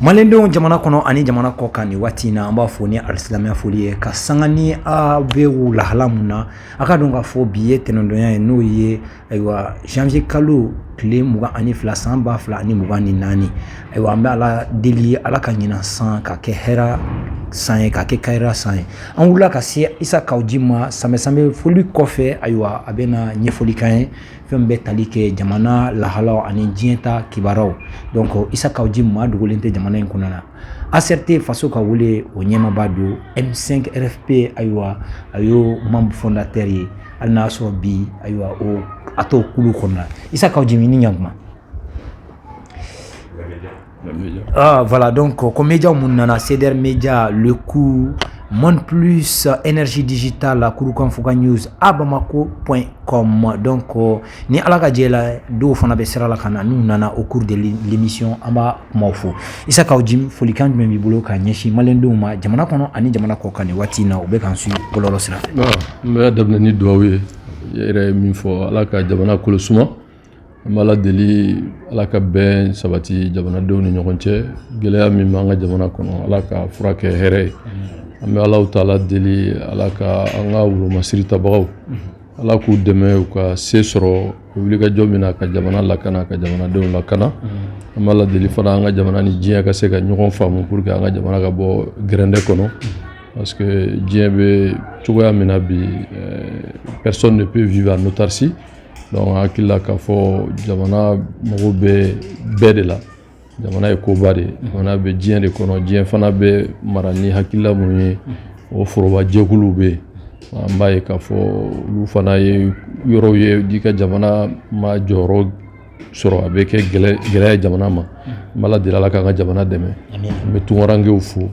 Malendenw jamana kɔnɔ ani jamana kɔ kan ni waati in na an b'a fɔ ni alisilamɛya foli ye ka sanga ni a bɛ lahala mun na a ka dɔn ka fɔ bi ye tɛnɛndɔnya ye n'o ye ayiwa janvier kalo tile 22 san 2024 ayiwa an bɛ ala deli ala ka ɲina san ka kɛ hɛra san ye ka kɛ kayira san ye an wulila ka se Isa Kawuji ma samɛ foli kɔfɛ ayiwa a bɛna ɲɛfɔli kan ye fɛn bɛ tali kɛ jamana lahalaw ani diɲɛ ta kibaraw donc Isa Kawuji ma dogolen tɛ jamana in kɔnɔ na ACRT faso ka wele o ɲɛmaba do M5 RFP ayiwa a y'o membre fondateur ye hali n'a sɔrɔ bi ayiwa o a t'o kulu kɔnɔna Isa Kawuji ni ɲakuma. Ah, voilà, donc, comme média mounana, CDR Média, le coup, Monde Plus, Énergie Digitale, Kouroukan Fouga News, abamako.com. Donc, ni alaga djela, do fana besera la kana, nous nana au cours de l'émission, amba maufo. Isa Kawuji, folikan du même bolo ka nyeshi, malendo ma, jamana kono, ani jamana kokane, watina, oube kansu, boloro sira. Mais d'abord, ni douawe, yere minfo, alaka jamana kolosuma. Mala deli ala ka bɛn sabati jamanadenw ni ɲɔgɔn cɛ gɛlɛya min b'an ka jamana kɔnɔ ala ka furakɛ hɛrɛ ye an bɛ alaw taala deli ala ka an ka wolomasiri tabagaw ala k'u dɛmɛ u ka se sɔrɔ wulikajɔ min na ka jamana lakana ka jamanadenw lakana an b'a la deli fana an ka jamana ni diɲɛ ka se ka ɲɔgɔn faamu pour que an ka jamana ka bɔ gɛrɛndɛ kɔnɔ parce que diɲɛ bɛ cogoya min na bi personne ne peut vivre en autarcie. Donc hakila ka fɔ jamana mago bɛ bɛɛ de la jamana ye koba de jamana bɛ diɲɛ de kɔnɔ diɲɛ fana bɛ mara ni hakila mun ye o foroba jɛkuluw bɛ an b'a ye ka fɔ olu fana ye yɔrɔw ye di ka jamana ma jɔyɔrɔ sɔrɔ a bɛ kɛ gɛlɛya jamana ma an b'a la deli ala k'an ka jamana dɛmɛ an bɛ tunkarankew fo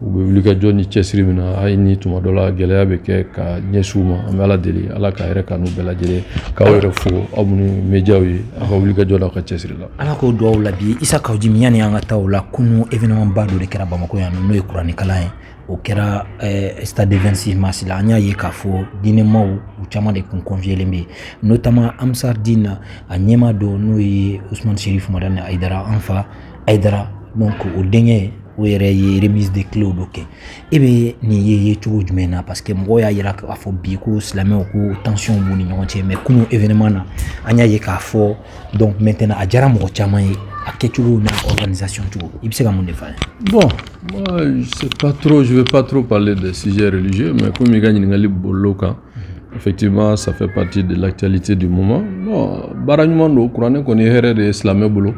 u bɛ wulikajɔ ni cɛsiri min na hali ni tuma dɔ la gɛlɛya bɛ kɛ ka ɲɛsin u ma an bɛ ala deli ala ka yɛrɛ kanu bɛɛ lajɛlen k'aw yɛrɛ fo aw minnu médiaw ye aw ka wulikajɔ n'aw ka cɛsiri la. ala k'o duwaw la bi Isa Kawuji min yani an ka taa o la kunu événement ba dɔ de kɛra Bamako yan n'o ye kuranɛ kalan ye o kɛra stade 26 mars la an y'a ye k'a fɔ diinɛmaw u caman de kun convielen bɛ notamment Amsardine a ɲɛma dɔ n'o ye Ousmane Cherif Madani Aidara an fa Aidara donc o denkɛ o yɛrɛ ye remise de clés dɔ kɛ e bɛ nin ye cogo jumɛn na parce que mɔgɔw y'a yira k'a fɔ bi ko silamɛw ko tension b'u ni ɲɔgɔn cɛ mais kunu événement na an y'a ye k'a fɔ donc maintenant a diyara mɔgɔ caman ye a kɛcogo na organisation cogo i bɛ se ka mun de f'a ye. Bon, moi je vais pas trop parler des sujets religieux mais comme i ka ɲininkali bolila kan effectivement ça fait partie de l'actualité du moment. Bon, baara ɲuman don kuranɛ kɔni hɛrɛ de ye silamɛ bolo.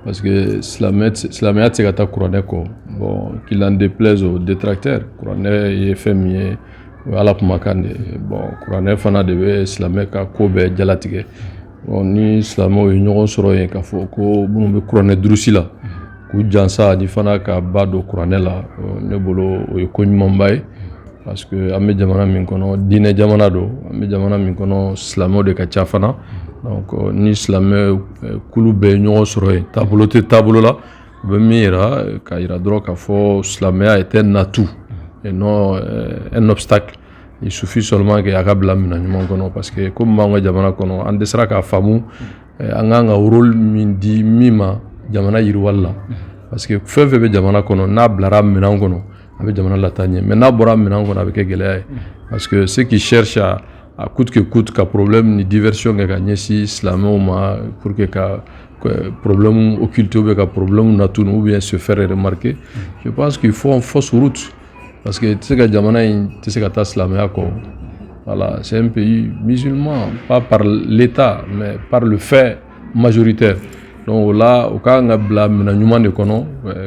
Parce que silamɛya tɛ se ka taa kuranɛ kɔ bon qu'il en déplaise aux détracteurs kuranɛ ye fɛn min ye o ye ala kumakan de ye bon kuranɛ fana de bɛ silamɛ ka ko bɛɛ jalatigɛ bon ni silamɛw ye ɲɔgɔn sɔrɔ yen k'a fɔ ko minnu bɛ kuranɛ durusi la k'u jansa ani fana ka ba don kuranɛ la ne bolo o ye ko ɲumanba ye parce que an bɛ jamana min kɔnɔ diinɛ jamana don an bɛ jamana min kɔnɔ silamɛw de ka ca fana. Donc ni silamɛ kulu bɛ ɲɔgɔn sɔrɔ yen taabolo tɛ taabolo la u bɛ min yira k'a yira dɔrɔn k'a fɔ silamɛya est un atout et non un obstacle il suffit seulement que a ka bila minɛn ɲuman kɔnɔ parce que comme b'an ka jamana kɔnɔ an dɛsɛra k'a faamu an kan ka rôle min di min ma jamana yiriwali la parce que fɛn fɛn bɛ jamana kɔnɔ n'a bilara minɛn kɔnɔ a bɛ jamana lataa ɲɛ mais n'a bɔra minɛn kɔnɔ a bɛ kɛ gɛlɛya ye parce que ceux qui cherchent à coûte que coûte ka problème ni diversion kɛ ka ɲɛsin silamɛw ma pour que ka problème occulté ou bien ka problème natunu ou bien se faire remarquer je pense qu'il faut en fausse route parce que tɛ se ka jamana in tɛ se ka taa silamɛya kɔ voilà c'est un pays musulman pas par l'état mais par le fait majoritaire donc là o ka kan ka bila minɛn ɲuman de kɔnɔ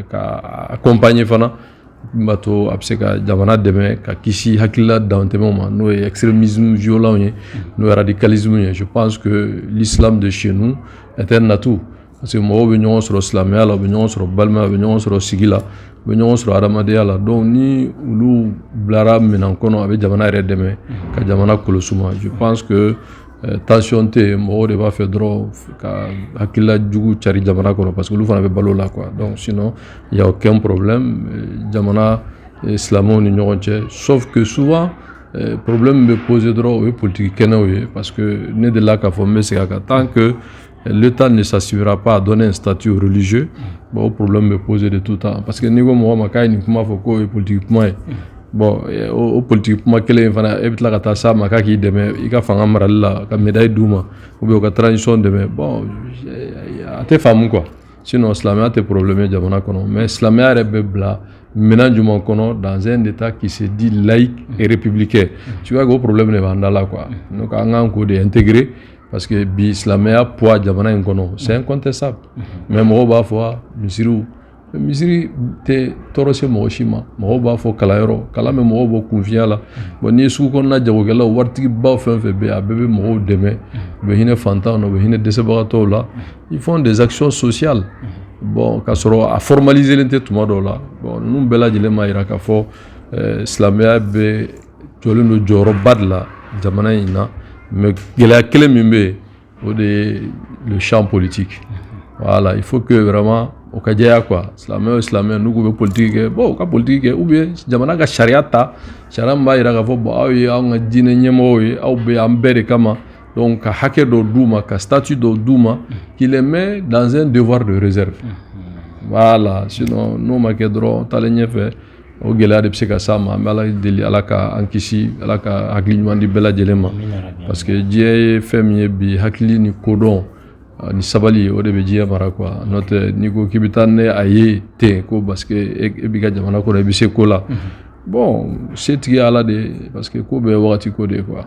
ka accompagner fana bato a bɛ se ka jamana dɛmɛ ka kisi hakilila dantɛmɛw ma n'o ye extrémisme violent ye n'o ye radicalisme ye je pense que l'islam de chez nous est un atout parce que mɔgɔw bɛ ɲɔgɔn sɔrɔ silamɛya la u bɛ ɲɔgɔn sɔrɔ balimaya u bɛ ɲɔgɔn sɔrɔ sigi la u bɛ ɲɔgɔn sɔrɔ adamadenya la donc ni olu bilara minɛn kɔnɔ a bɛ jamana yɛrɛ dɛmɛ ka jamana kolosuma je pense que tension tɛ yen mɔgɔw de b'a fɛ dɔrɔn ka hakilila jugu cari jamana kɔnɔ parce que olu fana bɛ balo la quoi donc sinon il y a aucun problème jamana silamɛw ni ɲɔgɔn cɛ sauf que souvent problème bɛ poser dɔrɔn o ye politique kɛnɛw ye parce que ne delila k'a fɔ n bɛ segin a kan tant que l'État ne s'assurera pas à donner un statut aux religieux, bon, le problème me posé de tout temps. Parce que niveau moi, ma uniquement faut que politiquement, bon, au politiquement, quel est la catastrophe, ma qui demain, il a fait un marala, comme médaille d'ouma, ou bien la transition demain, bon, à tes femmes quoi. Sinon, l'islam a des problèmes, mais l'islam a des béblas. Maintenant, dans un État qui se dit laïque et républicain. Tu vois, le problème n'est pas là, quoi. Donc, on a encore d'intégrer parce que l'islam a poids, c'est incontestable. Mais moi, je vais misiri te toro se mo shima mo ba fo kala yoro kala me mo bo confiant la bon ni su ko na jago gela warti ba fen fe be abebe mo deme be hine fanta no be hine desebarato la ils font des actions sociales bon ka soro a formaliser l'ente tout modo la bon nous bela jile ma ira ka fo islamia be jolo no joro badla jamana ina me gela kele mimbe o de le champ politique voilà il faut que vraiment au Kajaya quoi, islamien, nous pouvons politique, bon, ka politique, ou bien, jamana ka sharia ta, sharia mba ira ka fo, bon, awi, awi, dine nyemo, awi, ambere kama, donc, ka hacker do douma, ka statut do douma, qui les met dans un devoir de réserve. Voilà, sinon, nous, ma kedro, talenye fait, au gela de psika sama, mais ala deli, ala ka ankisi, ala ka hakli di bela jelema, parce que Dieu fait mieux bi hakli ni kodon. Ni sabali o de be jiya mara quoi note ni ko kibitane aye te ko parce que e biga jamana ko be se ko la bon c'est qui ala de parce que ko be wakati ko de quoi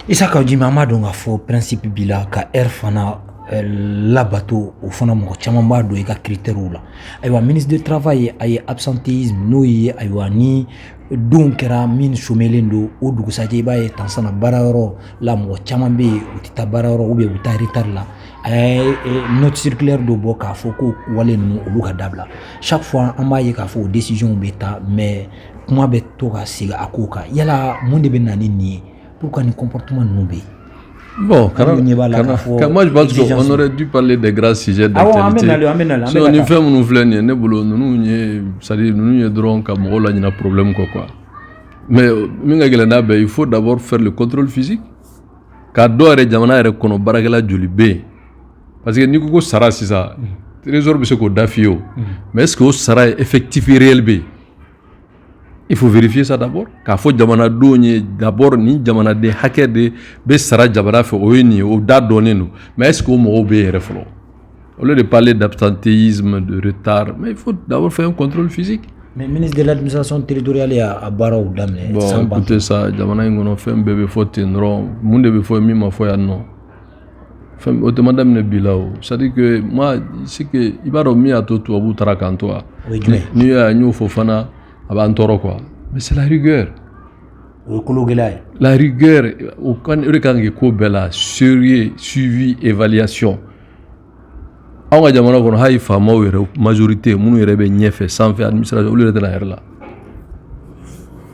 isa ka jima ma donga fo principe bila ka fana la bateau au fond mo chama ba do e ka critère la aywa ministre de travail ay absentéisme no yi aywa ni donc kɛra min chômelen do o dugusajɛ i b'a ye tansana baarayɔrɔ la mɔgɔ caman bɛ yen u tɛ taa baarayɔrɔ ou bien u taa retard la a ye note circulaire dɔ bɔ k'a fɔ ko wale ninnu olu ka dabila chaque fois an b'a ye k'a fɔ o décision bɛ ta mais kuma bɛ to ka segin a ko kan yala mun de bɛ na ni nin ye pour que nin comportement ninnu bɛ yen. Bon, moi je pense qu'on aurait dû parler des grands sujets d'actualité. Si on y fait mon ouvlenie, ne boulot, nous c'est-à-dire nous drôle comme on a un problème quoi. Mais il faut d'abord faire le contrôle physique. Car doit être jamana est qu'on baragala julibé. Parce que ni ko sara c'est ça. Trésor c'est ko dafio. Mais est-ce que sara est effectif et réel bé? Il faut vérifier ça d'abord. Car faut jamana donner d'abord ni jamana de hacker de be sara jamana fait oini ou da donner nous. Mais est-ce qu'on m'a obéi reflo? Au lieu de parler d'absentéisme, de retard, mais il faut d'abord faire un contrôle physique. Mais le ministre de l'administration territoriale à Bara ou Damne. Bon, écoutez ça, jamana ingono fait un bébé faute non. Monde bébé faut mi ma foi non. Femme au madame ne bilao. C'est-à-dire que moi c'est que il va remettre à tout abu tarakantoa. Ni a nyu fofana abantoro quoi. Mais c'est la rigueur. La rigueur au kan rekangi ko bela sérieux suivi évaluation. Awa jamana kono hay fama were majorité munu rebe ñefe sans faire administration ou le de la herla.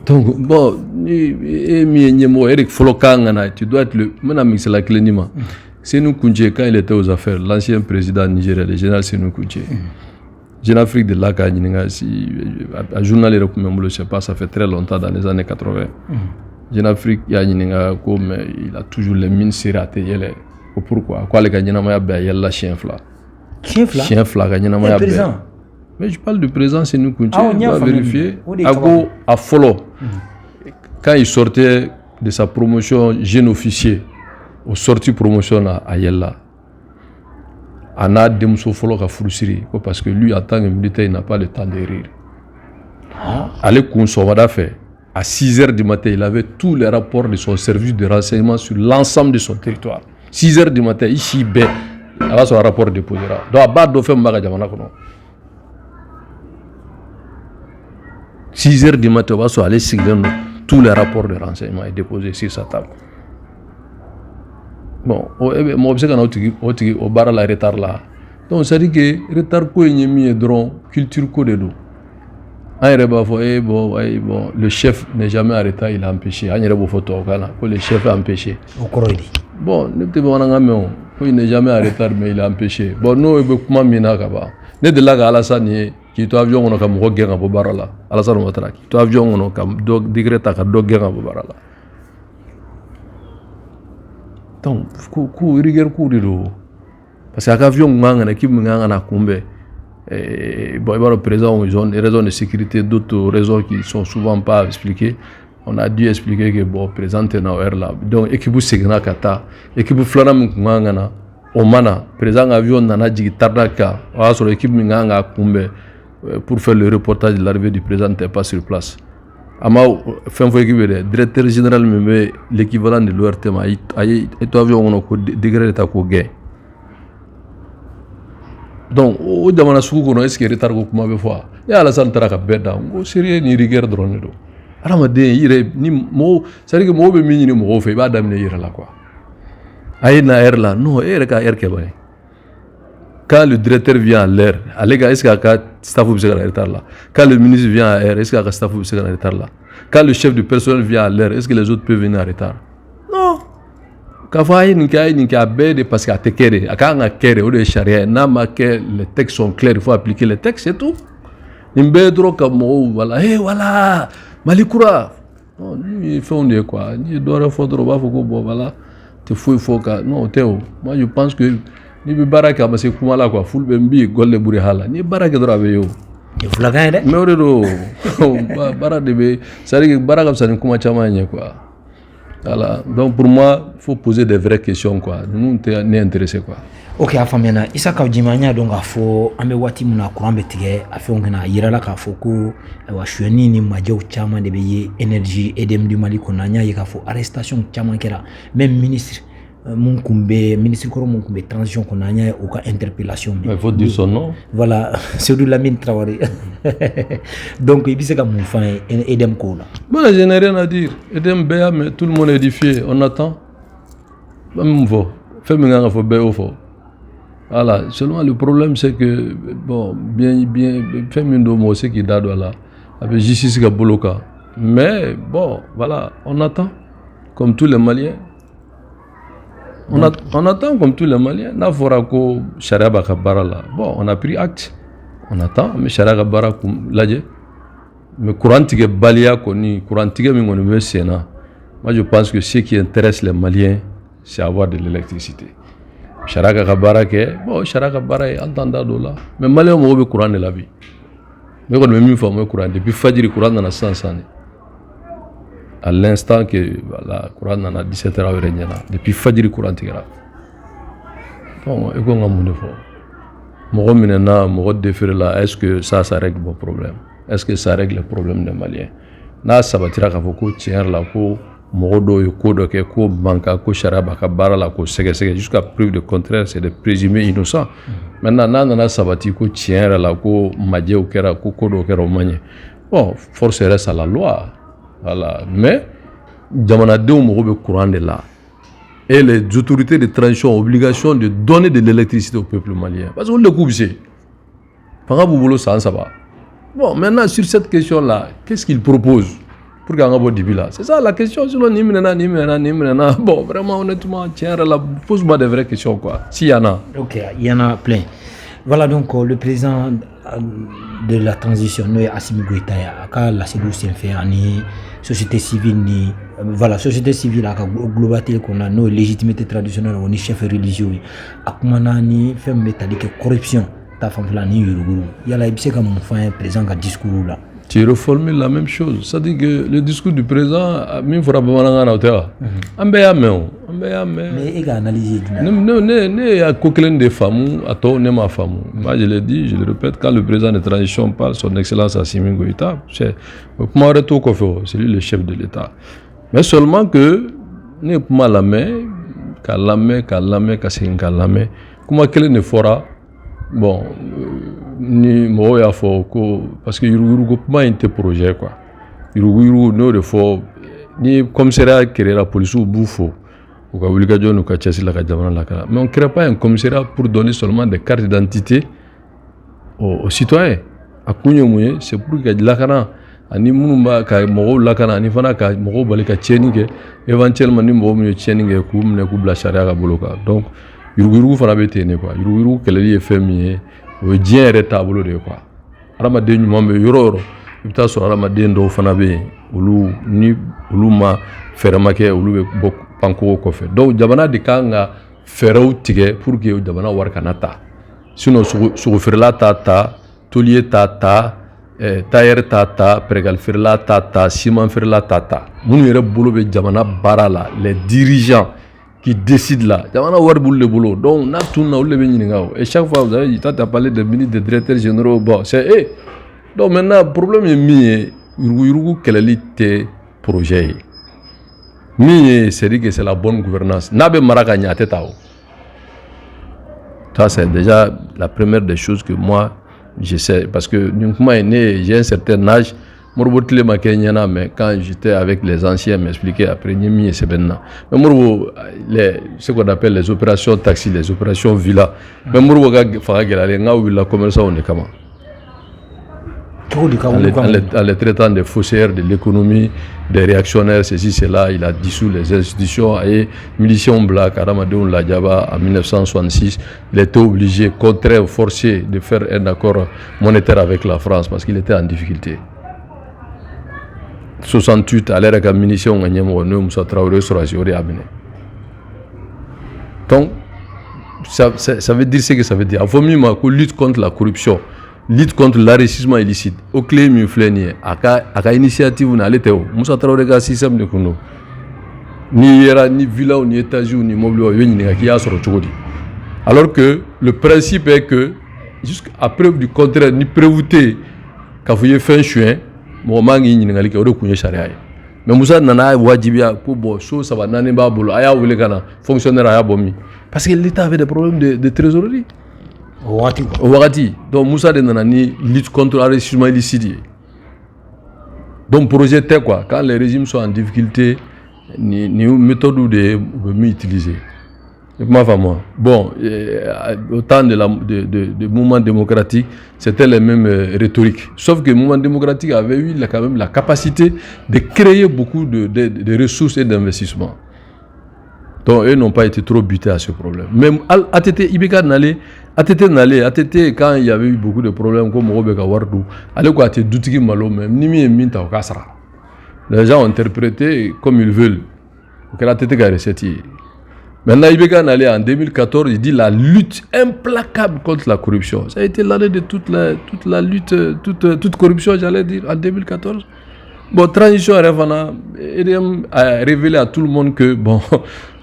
Donc bon ni mi ñemo Eric Folokanga na tu dois être le maintenant mixer la cléniment. C'est nous Kounché quand il était aux affaires l'ancien président nigérien le général Sénou Kounché. Jeune Afrique de là, à journal je ne sais pas, ça fait très longtemps, dans les années 80. Jeune Afrique, il a toujours les mines serratées. Pourquoi? Quoi, les gagnants, il y a la chien fla. Chien fla, mais je parle de présent, c'est nous qui on va vérifier. À follow. Quand il sortait de sa promotion jeune officier, au sorti promotion à Yella. Ana Demso Folo ka frustrer parce que lui en tant que militaire il n'a pas le temps de rire. Allez Kounsovada fait à 6h du matin, il avait tous les rapports de son service de renseignement sur l'ensemble de son territoire. 6h du matin, ici il a son rapport déposé. Donc à bas de faire mbaga jamana kono. 6h du matin, on va aller signer tous les rapports de renseignement et déposer sur sa table. Bon, moi je sais au bar la retard là. Donc ça dit que retard ko yemi e dron culture ko de do. Ay reba fo bon le chef n'est jamais arrêté, il a empêché. Ay reba photo kana ko le chef a empêché. Au Koroidi. Bon, ne te bona ngame ko il n'est jamais arrêté mais il a empêché. Bon no e be kuma mina ka ba. Ne de la ga Alassane qui to avion on kam ko genga bo barala. Alassane Ouattara qui to avion on kam do digreta ka do genga bo barala. Donc, rigueur coup de l'eau. parce que avion nganga na kibu nganga na kumbe bon le président ils ont des raisons de sécurité, d'autres raisons qui sont souvent pas expliquées. On a dû expliquer que bon président na air là donc équipe segna kata équipe flana nganga na omana président avion na jigi tardaka wa sur équipe nganga kumbe pour faire le reportage de l'arrivée du président n'était pas sur place. Ama fin fois équipe le directeur général même l'équivalent de l'ORTM ay to avion on ko degré ta ko gain. Donc o jamana suku kono est-ce que retard ko kuma be fois ya ala san taraka bedda ngo sérieux ni rigueur drone do alama de yire ni mo c'est que mo be mi ni mo fe ba damne yire la quoi ay na air là non air ka air ke bane quand le directeur vient à l'air allez est-ce que staff vous en retard là quand le ministre vient à l'air est-ce que staff vous en retard là quand le chef du personnel vient à l'air est-ce que les autres peuvent venir en retard non Kafai ni ka bede parce que atekere akanga kere ou de charia na ma que les textes sont clairs, il faut appliquer les textes c'est tout. Imbedro comme voilà voilà malikura non il faut dire quoi ni doit fondre ba foko bo voilà te faut ka non Théo moi je pense que ni be baraka ma c'est kuma la quoi full bembi golle buri hala ni baraka dro ave yo et vous la gagnez mais oredo bara de be c'est que baraka ça ni kuma chama nye quoi. Voilà. Donc pour moi, il faut poser des vraies questions quoi. Nous sommes intéressés quoi. Ok, afamiana isa ka jimanya donc afo ambe wati muna kurambe tige afo ngena yirala ka foko wa shweni ni majo chama de beye énergie edem du Mali konanya yika fo arrestation chama kera même ministre Munkumbe ministre Koro Munkumbe transition konanya ou ka interpellation mais faut dire son nom. Voilà, c'est de Lamine Traoré. Donc il bise ka mon fan edem ko là. Bon, je n'ai rien à dire. Edem béa mais tout le monde est édifié, on attend. Même faut faire minganga faut béo faut. Voilà, seulement le problème c'est que bon bien fait mindo mo c'est qui dado là avec justice ka boloka. Mais bon, voilà, on attend comme tous les Maliens. On attend comme tous les Maliens. Na fora ko sharia ba kabara là. Bon, on a pris acte. On attend mais sharia ka bara laje. Mais courant tige balia koni, courant tige mi ngoni be sena. Moi je pense que ce qui intéresse les Maliens c'est avoir de l'électricité. Sharia ka bara ke bon sharia ka bara est entendant là. Mais Maliens mo be courant de la vie. Mais quand même faut mo courant depuis fajiri courant dans la sens à l'instant que voilà courant dans la 17h depuis fajiri courant tigara bon et qu'on a mon fort mo minena mo déférer là est-ce que ça règle mon problème est-ce que ça règle le problème des Maliens na sabatira ka foko tiens là ko mo do ko do ke ko banka ko sharaba ka bara la ko sege jusqu'à preuve de contraire c'est des présumés innocents maintenant na sabati ko tiens là ko madje o kera ko do kera manye bon force reste à la loi. Voilà. Mais, Djamanadé au courant de là. Et les autorités de transition ont obligation de donner de l'électricité au peuple malien. Parce qu'on le coupe, c'est. Ça va. Bon, maintenant, sur cette question-là, qu'est-ce qu'ils proposent pour qu'on ait des là? C'est ça la question. Sinon, bon, vraiment, honnêtement, tiens, pose-moi des vraies questions, quoi. S'il y en a. Ok, il y en a plein. Voilà donc le président de la transition, nous Assimi Goïta, la cellule s'est fait en société civile, voilà, société civile, la globalité qu'on a, nos légitimités traditionnelles, on est chef religieux, à comment ni fait métallique corruption, ta femme là ni yuruguru. Il y a la ibsé comme un président qui discours là. Tu reformules la même chose. C'est-à-dire que le discours du président, il faut rappeler à hauteur. Mais il a analysé. Il y a coquelin des femmes, à toi, ma femme. Moi, je l'ai dit, je le répète, quand le président de transition parle, son excellence Assimi Goïta, c'est lui le chef de l'État. Mais seulement que, ne pas la main, comment qu'elle ne fera, bon, ni moi ya fo ko parce que yurugo pas un projet quoi yurugo no de fo ni commissariat créer la police ou bouffo ou ka wulika jonu ka chasi la ka jamana la kala mais on crée pas un commissariat pour donner seulement des cartes d'identité aux citoyens akunyo muye c'est pour que la kana ani munumba ka mo la kana ani fana ka mo balika cheninge éventuellement ni mo mu cheninge ku mne ku bla sharia ka boloka donc yurugo fana betene quoi yurugo keleli fmi o dien re tableau de quoi ramade nyumambe yororo ibta so ramade ndo fana be ulu ma fermake ulu be bok panko ko fe donc jabana de kanga fɛɛrɛw tigɛ pour que jamana wari kana ta sinon sogofeerela t'a ta tôlier t'a ta tailleur t'a ta pɛrɛgalifeerela t'a ta ciment feerela t'a ta minnu yɛrɛ bolo bɛ jamana baara la les dirigeants qui décident là jamana wari b'olu de bolo donc n'a tununa olu de bɛ ɲininka o et chaque fois vous avez dit toi tu as parlé des ministres des directeurs généraux bon c'est eux donc maintenant problème ye min ye yuruguyurugu kɛlɛli tɛ projet ye min ye c'est dire que c'est la bonne gouvernance n'a bɛ mara ka ɲɛ a tɛ ta o ça c'est déjà la première des choses que moi je sais parce que nin kuma ye ne j'ai un certain âge Moribo tile ma kɛ ɲɛna mais quand j'étais avec les anciens m'expliquer après ɲe min ye sɛbɛnni na mais Moribo ce qu'on appelle les opérations taxi les opérations villa mais Moribo ka fanga gɛlɛyalen n ka wulila commerçants de kama en les traitant des faussaires de l'économie, des réactionnaires, ceci, cela, il a dissous les institutions. Et miliciens black, Adamadeon Ladjaba, en 1966, il était obligé, contraint, forcé de faire un accord monétaire avec la France parce qu'il était en difficulté. 68, à l'ère de la munition, on a Moussa Traoré sur la Géorgie. Donc, ça veut dire ce que ça veut dire. Il faut mieux lutte contre la corruption. Lutte contre l'enrichissement illicite. Au clé mi fleni aka initiative na leteo. Moussa Traoré ka système de kuno. Ni era ni villa ni étage ni immeuble o yeni ka kiya soro chogodi. Alors que le principe est que jusqu'à preuve du contraire ni prévouté ka fuye fin juin mo mangi ni ngali ka o kunye sharia. Mais Moussa nana wajibia pour bo so ça va nane ba bolo aya wule kana fonctionnaire aya bomi parce que l'état avait des problèmes de trésorerie. Ouagati. Donc Moussa de Nanani lutte contre l'enrichissement illicite. Donc projet était quoi? Quand les régimes sont en difficulté, ni méthode de utiliser. Bon, au temps de mouvement démocratique, c'était les mêmes rhétoriques. Sauf que le mouvement démocratique avait eu quand même la capacité de créer beaucoup de ressources et d'investissements. Donc eux n'ont pas été trop butés à ce problème. Même ATT, Ibeka n'allait, ATT quand il y avait eu beaucoup de problèmes comme Robeka Wardou, allez quoi, ATT Doutiki Malo même, Nimi et Minta au Kassara. Les gens ont interprété comme ils veulent. Donc ATT a récité. Maintenant Ibeka n'allait en 2014, il dit la lutte implacable contre la corruption. Ça a été l'année de toute la lutte, toute corruption, j'allais dire, en 2014. Bon, transition Revana, a révélé à tout le monde que, bon,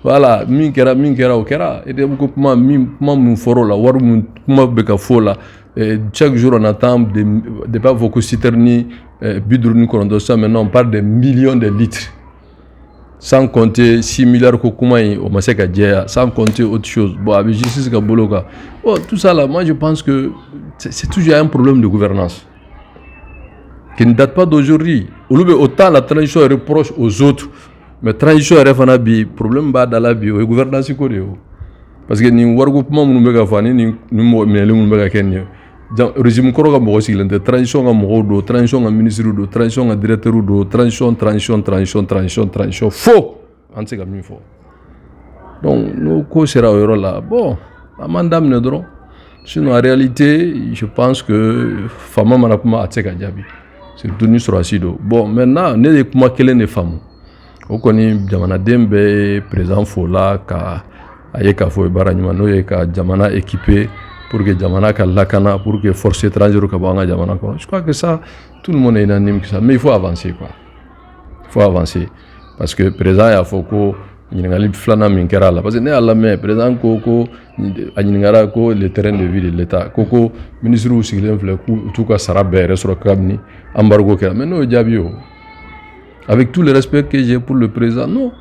voilà, minkera okera, et mon foro la, war mon beka fola, chaque jour on attend des pas vos citerni, bidruni korondosa, maintenant on parle de millions de litres. Sans compter 6 milliards kokumai au Maseka Djea, sans compter autre chose. Bon, avec justice Kaboloka. Bon, tout ça là, moi je pense que c'est toujours un problème de gouvernance qui ne date pas d'aujourd'hui. Autant la transition reproche aux autres, mais la transition est problème dans la bio et gouvernance. Parce que ni wargopement nous mega fani ni nous mega kenye. Régime koroga mo aussi la transition ga mo do transition ga ministre do transition ga directeur do transition faux en ce cas mi faux. Donc nous ko sera euro là. Bon, amandam ne dron. Sinon en réalité, je pense que fama manakuma atseka jabi. C'est tenu sur acido. Bon, maintenant, ne de kuma kelen ne famu. O koni jamana dembe présent fola ka ayeka fo baranyuma no yeka jamana équipé pour que jamana ka lakana pour que forces étrangères ka banga jamana ko. Je crois que ça tout le monde est unanime que ça, mais il faut avancer quoi. Il faut avancer parce que présent ya foko ñingali flana min kera la parce que ne alla mais présent ko ñingara ko le terrain de vie de l'état koko ministre ou sigilen fle tout ka sara bere sur kamni embargo kera mais no jabio avec tout le respect que j'ai pour le président non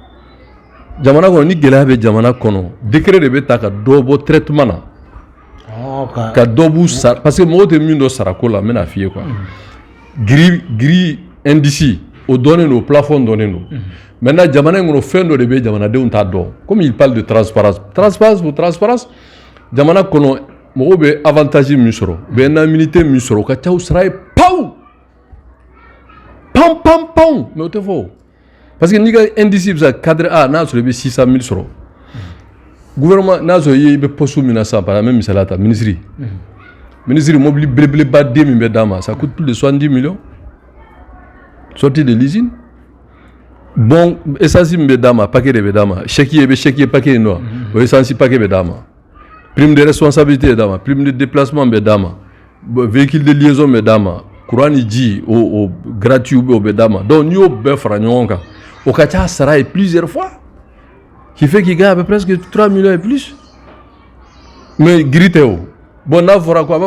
jamana ko ni gela be jamana kono décret de beta ka dobo traitement na ka dobu parce que mo te min do sara ko la mena fier quoi gris indici au donner nos plafonds donner nous. Maintenant, jamana ngono fendo de be jamana de unta do. Comme il parle de transparence. Transparence, jamana kono mo be avantage misoro. Be na milité misoro ka taw sray pau. Pam. Mais au te faux. Parce que niga indicible ça cadre A na sur be 600 000 soro. Gouvernement na zo yi be posu minasa par même salata ministry. Ministry mobile blé ba 2000 be dama, ça coûte plus de 70 millions. Sorti de l'usine. bon essence be dama paquet de dama chèque paquet no essence paquet be dama prime de responsabilité dama prime de déplacement be dama véhicule de liaison be dama courant ji au gratuit au be dama donc ni au be fra nyonka au kacha sara plusieurs fois qui fait qu'il gagne à peu près presque 3 millions et plus mais griteo bon na fora quoi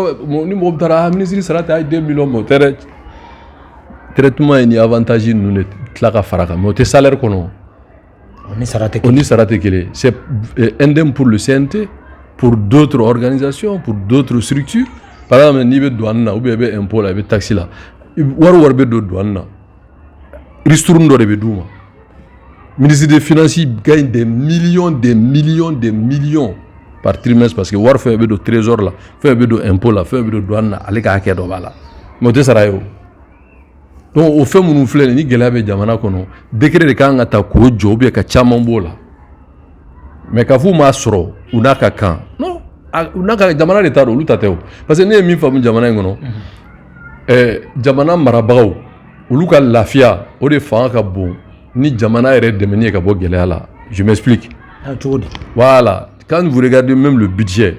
ni mo tara ministre sara ta 2 millions mo tere traitement ni avantage nous ne tlaka faraka mais au salaire kono on est sarate kele c'est indemne pour le CNT pour d'autres organisations pour d'autres structures par exemple ni be douane na ou be impôt la be taxi la war be do douane na ristourne do be duma ministre des finances gagne des millions par trimestre parce que war fait be do trésor la fait be do impôt la fait be do douane na ale ka ke do bala mais au sarayo donc au fait mon fleur ni gelabe jamana kono décret de kan ata ko jobe ka chama mbola mais ka fu ma soro unaka kan non unaka jamana de taro lutateo parce que ne mi famu jamana ngono jamana marabagaw ulu ka lafia o de fa ka bon ni jamana ere de meni ka bo gelala je m'explique voilà quand vous regardez même le budget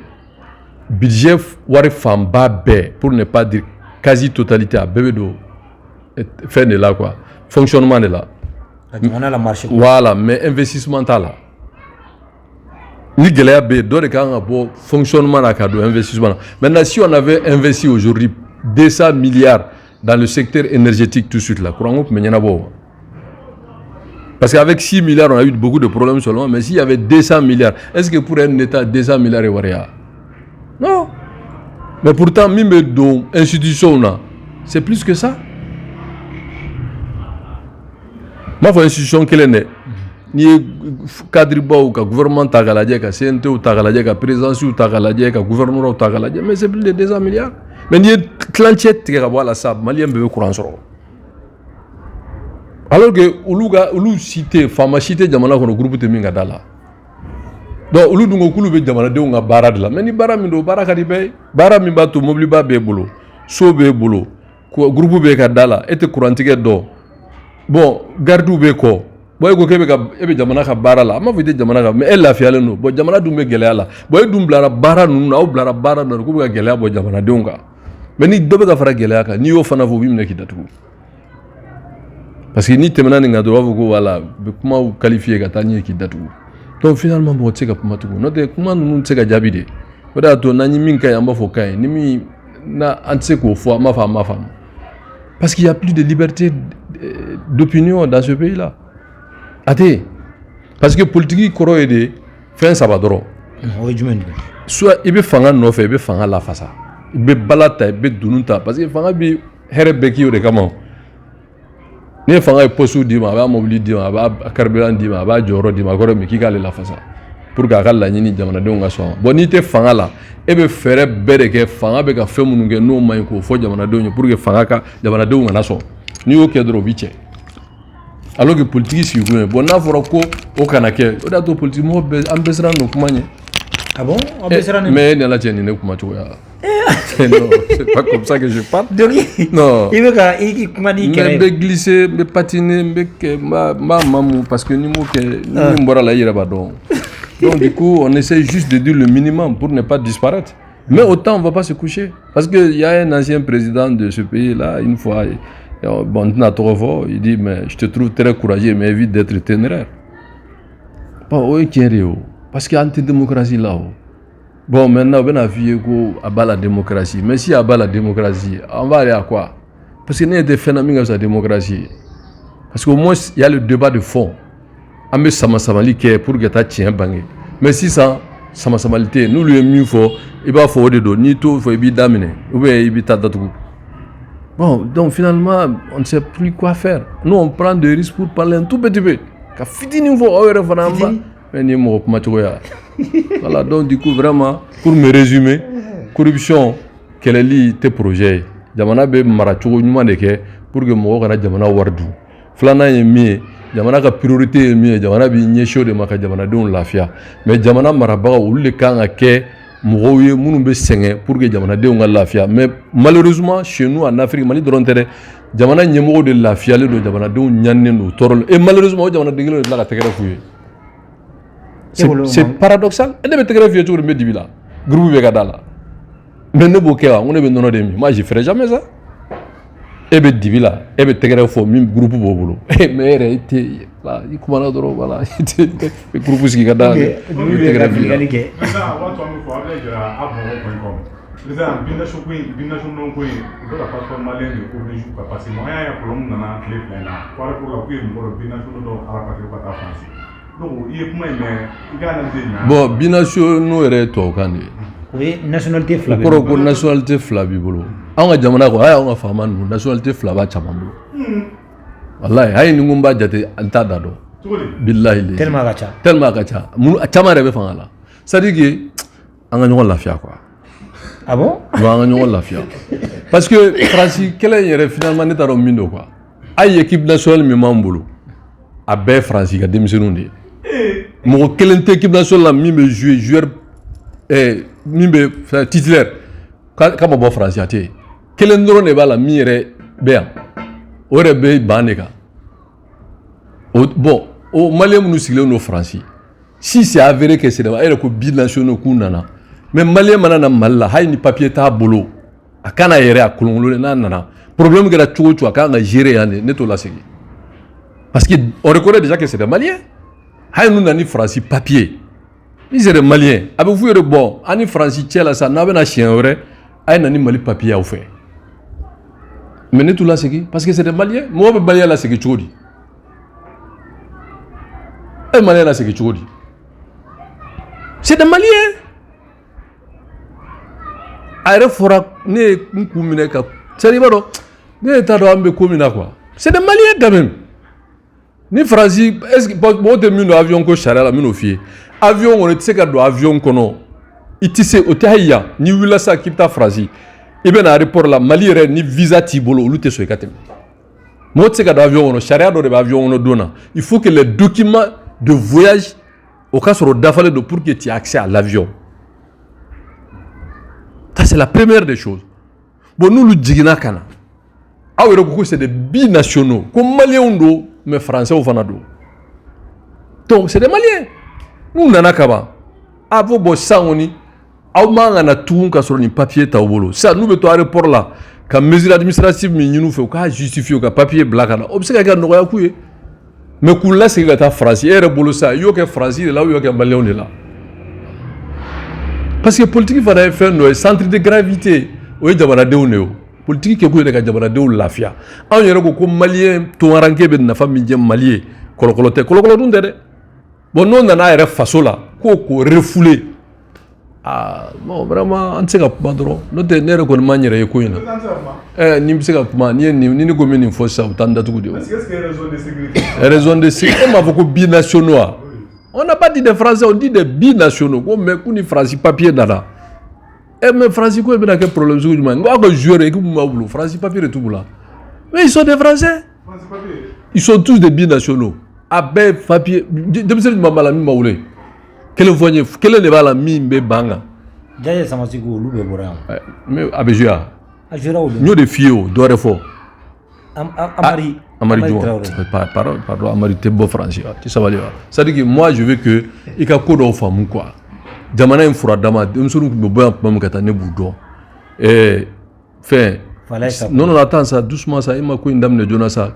wari famba be pour ne pas dire quasi totalité à bebedo fin de là quoi fonctionnement de là on a la marché voilà mais investissement là ni geleya be do de kan bo fonctionnement là ka do investissement maintenant si on avait investi aujourd'hui 200 milliards dans le secteur énergétique tout de suite là courant mais nyana bo parce qu'avec 6 milliards on a eu beaucoup de problèmes seulement mais s'il y avait 200 milliards est-ce que pour un état 200 milliards et waria non mais pourtant mime do institution là c'est plus que ça. Ma foi institution kelen ne ni cadre ba ou ka gouvernement ta galadje ka CNT ou ta galadje ka présidence ou ta galadje ka gouverneur ou ta galadje mais c'est plus de 200 milliards mais ni clanchette ka wala sab malien be courant soro alors que ulu cité pharmacité jamana ko groupe te minga dala donc ulu dungo kulu be jamana de nga barad la mais ni bara mi do bara ka di be bara mi ba to mobili ba be bolo so be bolo ko groupe be ka dala ete courant tige do bon gardu be ko boy ko kebe ka ebe jamana ka bara la ma fite jamana ka mais elle la fiale no bon jamana dum be gele la boy dum blara bara nu na o blara bara no ko be gele bo jamana de nga mais ni do be ka fara gele ka ni yo fana fo bimne ki datu parce que ni temena ni ngado wa ko wala be kuma qualifier ka tani ki datu donc finalement bo tseka kuma tu no de kuma nu tseka jabide wada to nani min kay amba fo kay ni mi na antse ko fo ma fa parce qu'il y a plus de liberté d'opinion dans ce pays-là. Attends, parce que politique koro ede fin sabadoro. Soit il be fanga no fait, il be fanga la fasa. Il be balata, il be dununta parce que fanga bi herebeki o de kama. Ne fanga posu di ma ba mobili di ma ba carburant di ma ba joro di ma koro mi kika le la fasa. Pour ka kala nyini jamana de nga so. Bon ni te fanga la e be fere bere ke fanga be ka fe munu ke no mai ko fo jamana de pour que fanga ka jamana de nga na so. Ni o kedro biche. Alors que politique si vous bon na fora ko o kanake o da to politique mo be ambesra no kumanye. Ah bon? Ambesra mais ne la tienne ne kuma to ya. Non, c'est pas comme ça que je parle. Non. Il veut qu'il kumani kere. Me glisser, me patiner, me maman parce que ni mo ke ni mbora la yira ba donc du coup on essaie juste de dire le minimum pour ne pas disparaître. Mais autant on va pas se coucher parce que il y a un ancien président de ce pays là une fois bon il dit mais je te trouve très courageux mais évite d'être ténéraire. Bon oui parce qu'il y a anti-démocratie là. Bon maintenant on a vu à bas la démocratie mais si à bas la démocratie on va aller à quoi? Parce qu'il y a des phénomènes de la démocratie parce qu'au moins il y a le débat de fond. On met samali qui est pour que tu tiens bangé mais si ça samalité nous lui mieux faut il va faut de dos ni tout faut il d'amener ou bien il t'a d'autres. Bon donc finalement on ne sait plus quoi faire. Nous on prend des risques pour parler un tout petit peu qu'à fini niveau au référendum mais ni mo matchoya. Voilà donc du coup vraiment pour me résumer corruption quel est li tes projets jamana be maracho nyuma de ke pour que mo kana jamana wardu flana yemi jamana ka priorité yemi jamana bi nyesho de maka jamana don lafia mais jamana maraba ulle kan ke mo ye munu be sengé pour que jamana de on lafia mais malheureusement chez nous en Afrique mali dorontere jamana ɲɛmɔgɔ de lafiyalen don jamanadenw ɲannen don tɔɔrɔ la et malheureusement o jamanaden kelen de tila ka tɛgɛrɛ f'u ye c'est paradoxal ne bɛ tɛgɛrɛ f'i ye cogo di n bɛ dibi la groupe bɛ ka da la mais ne b'o kɛ wa n ko ne bɛ nɔnɔ de min moi je ferai jamais ça e bɛ dibi la e bɛ tɛgɛrɛ fɔ min groupe b'o bolo mais e yɛrɛ i tɛ i kumana dɔrɔn voilà i tɛ groupe sigi ka da tɛgɛrɛ f'i ye. Président, bination non ko in o ka passeport malien de oblige ka passer mo aya ya problème nana clé plein là par rapport la ko mo bination do ala passer ka ta France donc il kuma mais il ga na zenya bon bination no yɛrɛ tɔ kan de oui nationalité fila bɛ kɔrɔ ko nationalité fila b'i bolo anw ka jamana kɔ hali anw ka faama ninnu nationalité fila b'a caman bolo walayi hali ni ko n b'a jate an t'a da dɔn bilahi le tellement ka ca a caman yɛrɛ bɛ fanga la c'est à dire que an ka ɲɔgɔn lafiya quoi. Ah bon? Bon, an ka ɲɔgɔn lafiya parce que Faransi kɛlɛ in yɛrɛ finalement ne t'a dɔn min don quoi hali équipe nationale min b'an bolo a bɛɛ ye Faransi ka denmisɛnninw de ye mɔgɔ kelen tɛ équipe nationale la min bɛ joueur min bɛ titulaire k'a ma bɔ Faransi a tɛ yen kelen dɔrɔn de b'a la min yɛrɛ bɛ yan o yɛrɛ bɛ ban de kan bon o maliyɛn minnu sigilen don Faransi si c'est avéré que c'est e yɛrɛ ko binationaux k'u nana mais maliyɛn mana na Mali la hali ni papier t'a bolo a kana yɛrɛ a kolonkolon n'a nana problème kɛra cogo o cogo a kan ka gérer yan de ne t'o lasegin parce que on reconnaît déjà que c'est des Maliens hali n'u nana ni Faransi papier ni c'est des Maliens a bɛ f'u ye de bon an ni Faransi cɛ la sa n'a bɛna siɲɛ wɛrɛ a ye na ni Mali papier aw fɛ mais ne t'o lasegin parce que c'est des Maliens mɔgɔ bɛ Malien lasegin cogo di e ye Malien lasegin cogo di c'est des Maliens. A yɛrɛ fɔra ne ye n kun minɛ ka c'est-à-dire i b'a dɔn ne t'a dɔn an bɛ ko min na quoi c'est des Maliens quand même ni Faransi est-ce que mɔgɔ tɛ min don avion ko sariya la n bɛn'o f'i ye avion kɔnɔ i tɛ se ka don avion kɔnɔ i tɛ se o tɛ hali yan n'i wulila sisan k'i bɛ taa Faransi i bɛ na aéroport la Mali yɛrɛ ni visa t'i bolo olu tɛ sɔn i ka tɛmɛ mɔgɔ tɛ se ka don avion kɔnɔ sariya dɔ de bɛ avion kɔnɔ don na il faut que les documents de voyage o ka sɔrɔ dafalen don pour que tu aies accès à l'avion. Ça, c'est la première des choses. Bon, nous, le Djigina Kana. Ah, oui, c'est des binationaux. Comme Maliens, mais Français ou Fanado. Donc, c'est des Maliens. Nous, Nanakaba. Ah, vous, bon, ça, on y. Ah, on a tout sur un papier taubolo. Ça, nous, mettons à l'aéroport là. Quand mesure administrative, nous fait, qu'on justifie, qu'on papier black. Observez qu'il y a un couille. Mais qu'on laisse qu'il y a Français. Et le ça, il y a un Français là, il y a un Malien là. Parce que politique il fallait faire un centre de gravité o ye jamanadenw de ye o politique kɛ kun ye ka jamanadenw lafiya anw yɛrɛ ko maliyɛn tunkaranke bɛ nafa min jɛ Mali ye kɔlɔkɔlɔ tɛ kɔlɔkɔlɔ dun tɛ dɛ bon n'o nana a yɛrɛ faso la k'o refoulé ah bon vraiment an tɛ se ka kuma dɔrɔn n'o tɛ ne yɛrɛ kɔni m'an yɛrɛ ye ko in na ni bɛ se ka kuma ni ne ko min nin fɔ sisan o t'an datugu de o raison de sécurité e m'a fɔ ko binationaux wa. On n'a pas dit des Français, on dit des binationaux. Mais qu'on y Français papier là. Eh mais Français quoi il y a quel problème sur du man. On va jouer avec vous Français papier et tout là. Mais ils sont des Français. Ils sont tous des binationaux. Abe papier. De me dire maman la mi maoulé. Quel voyez quel est la mi be banga. Jaye samasigo lu be boran. Mais abejoa. Ajura ou. Nous des filles d'ore fort. Amari pardon, Amari, t'es beau français. Tu sais, c'est-à-dire que moi, je veux que il y a quoi d'autre femme quoi. Jamana in fura dama, nous sommes besoin de me gâter ne boudon. Et fait. Non, attends ça, doucement ça. Il m'a quoi une dame de Jonasa.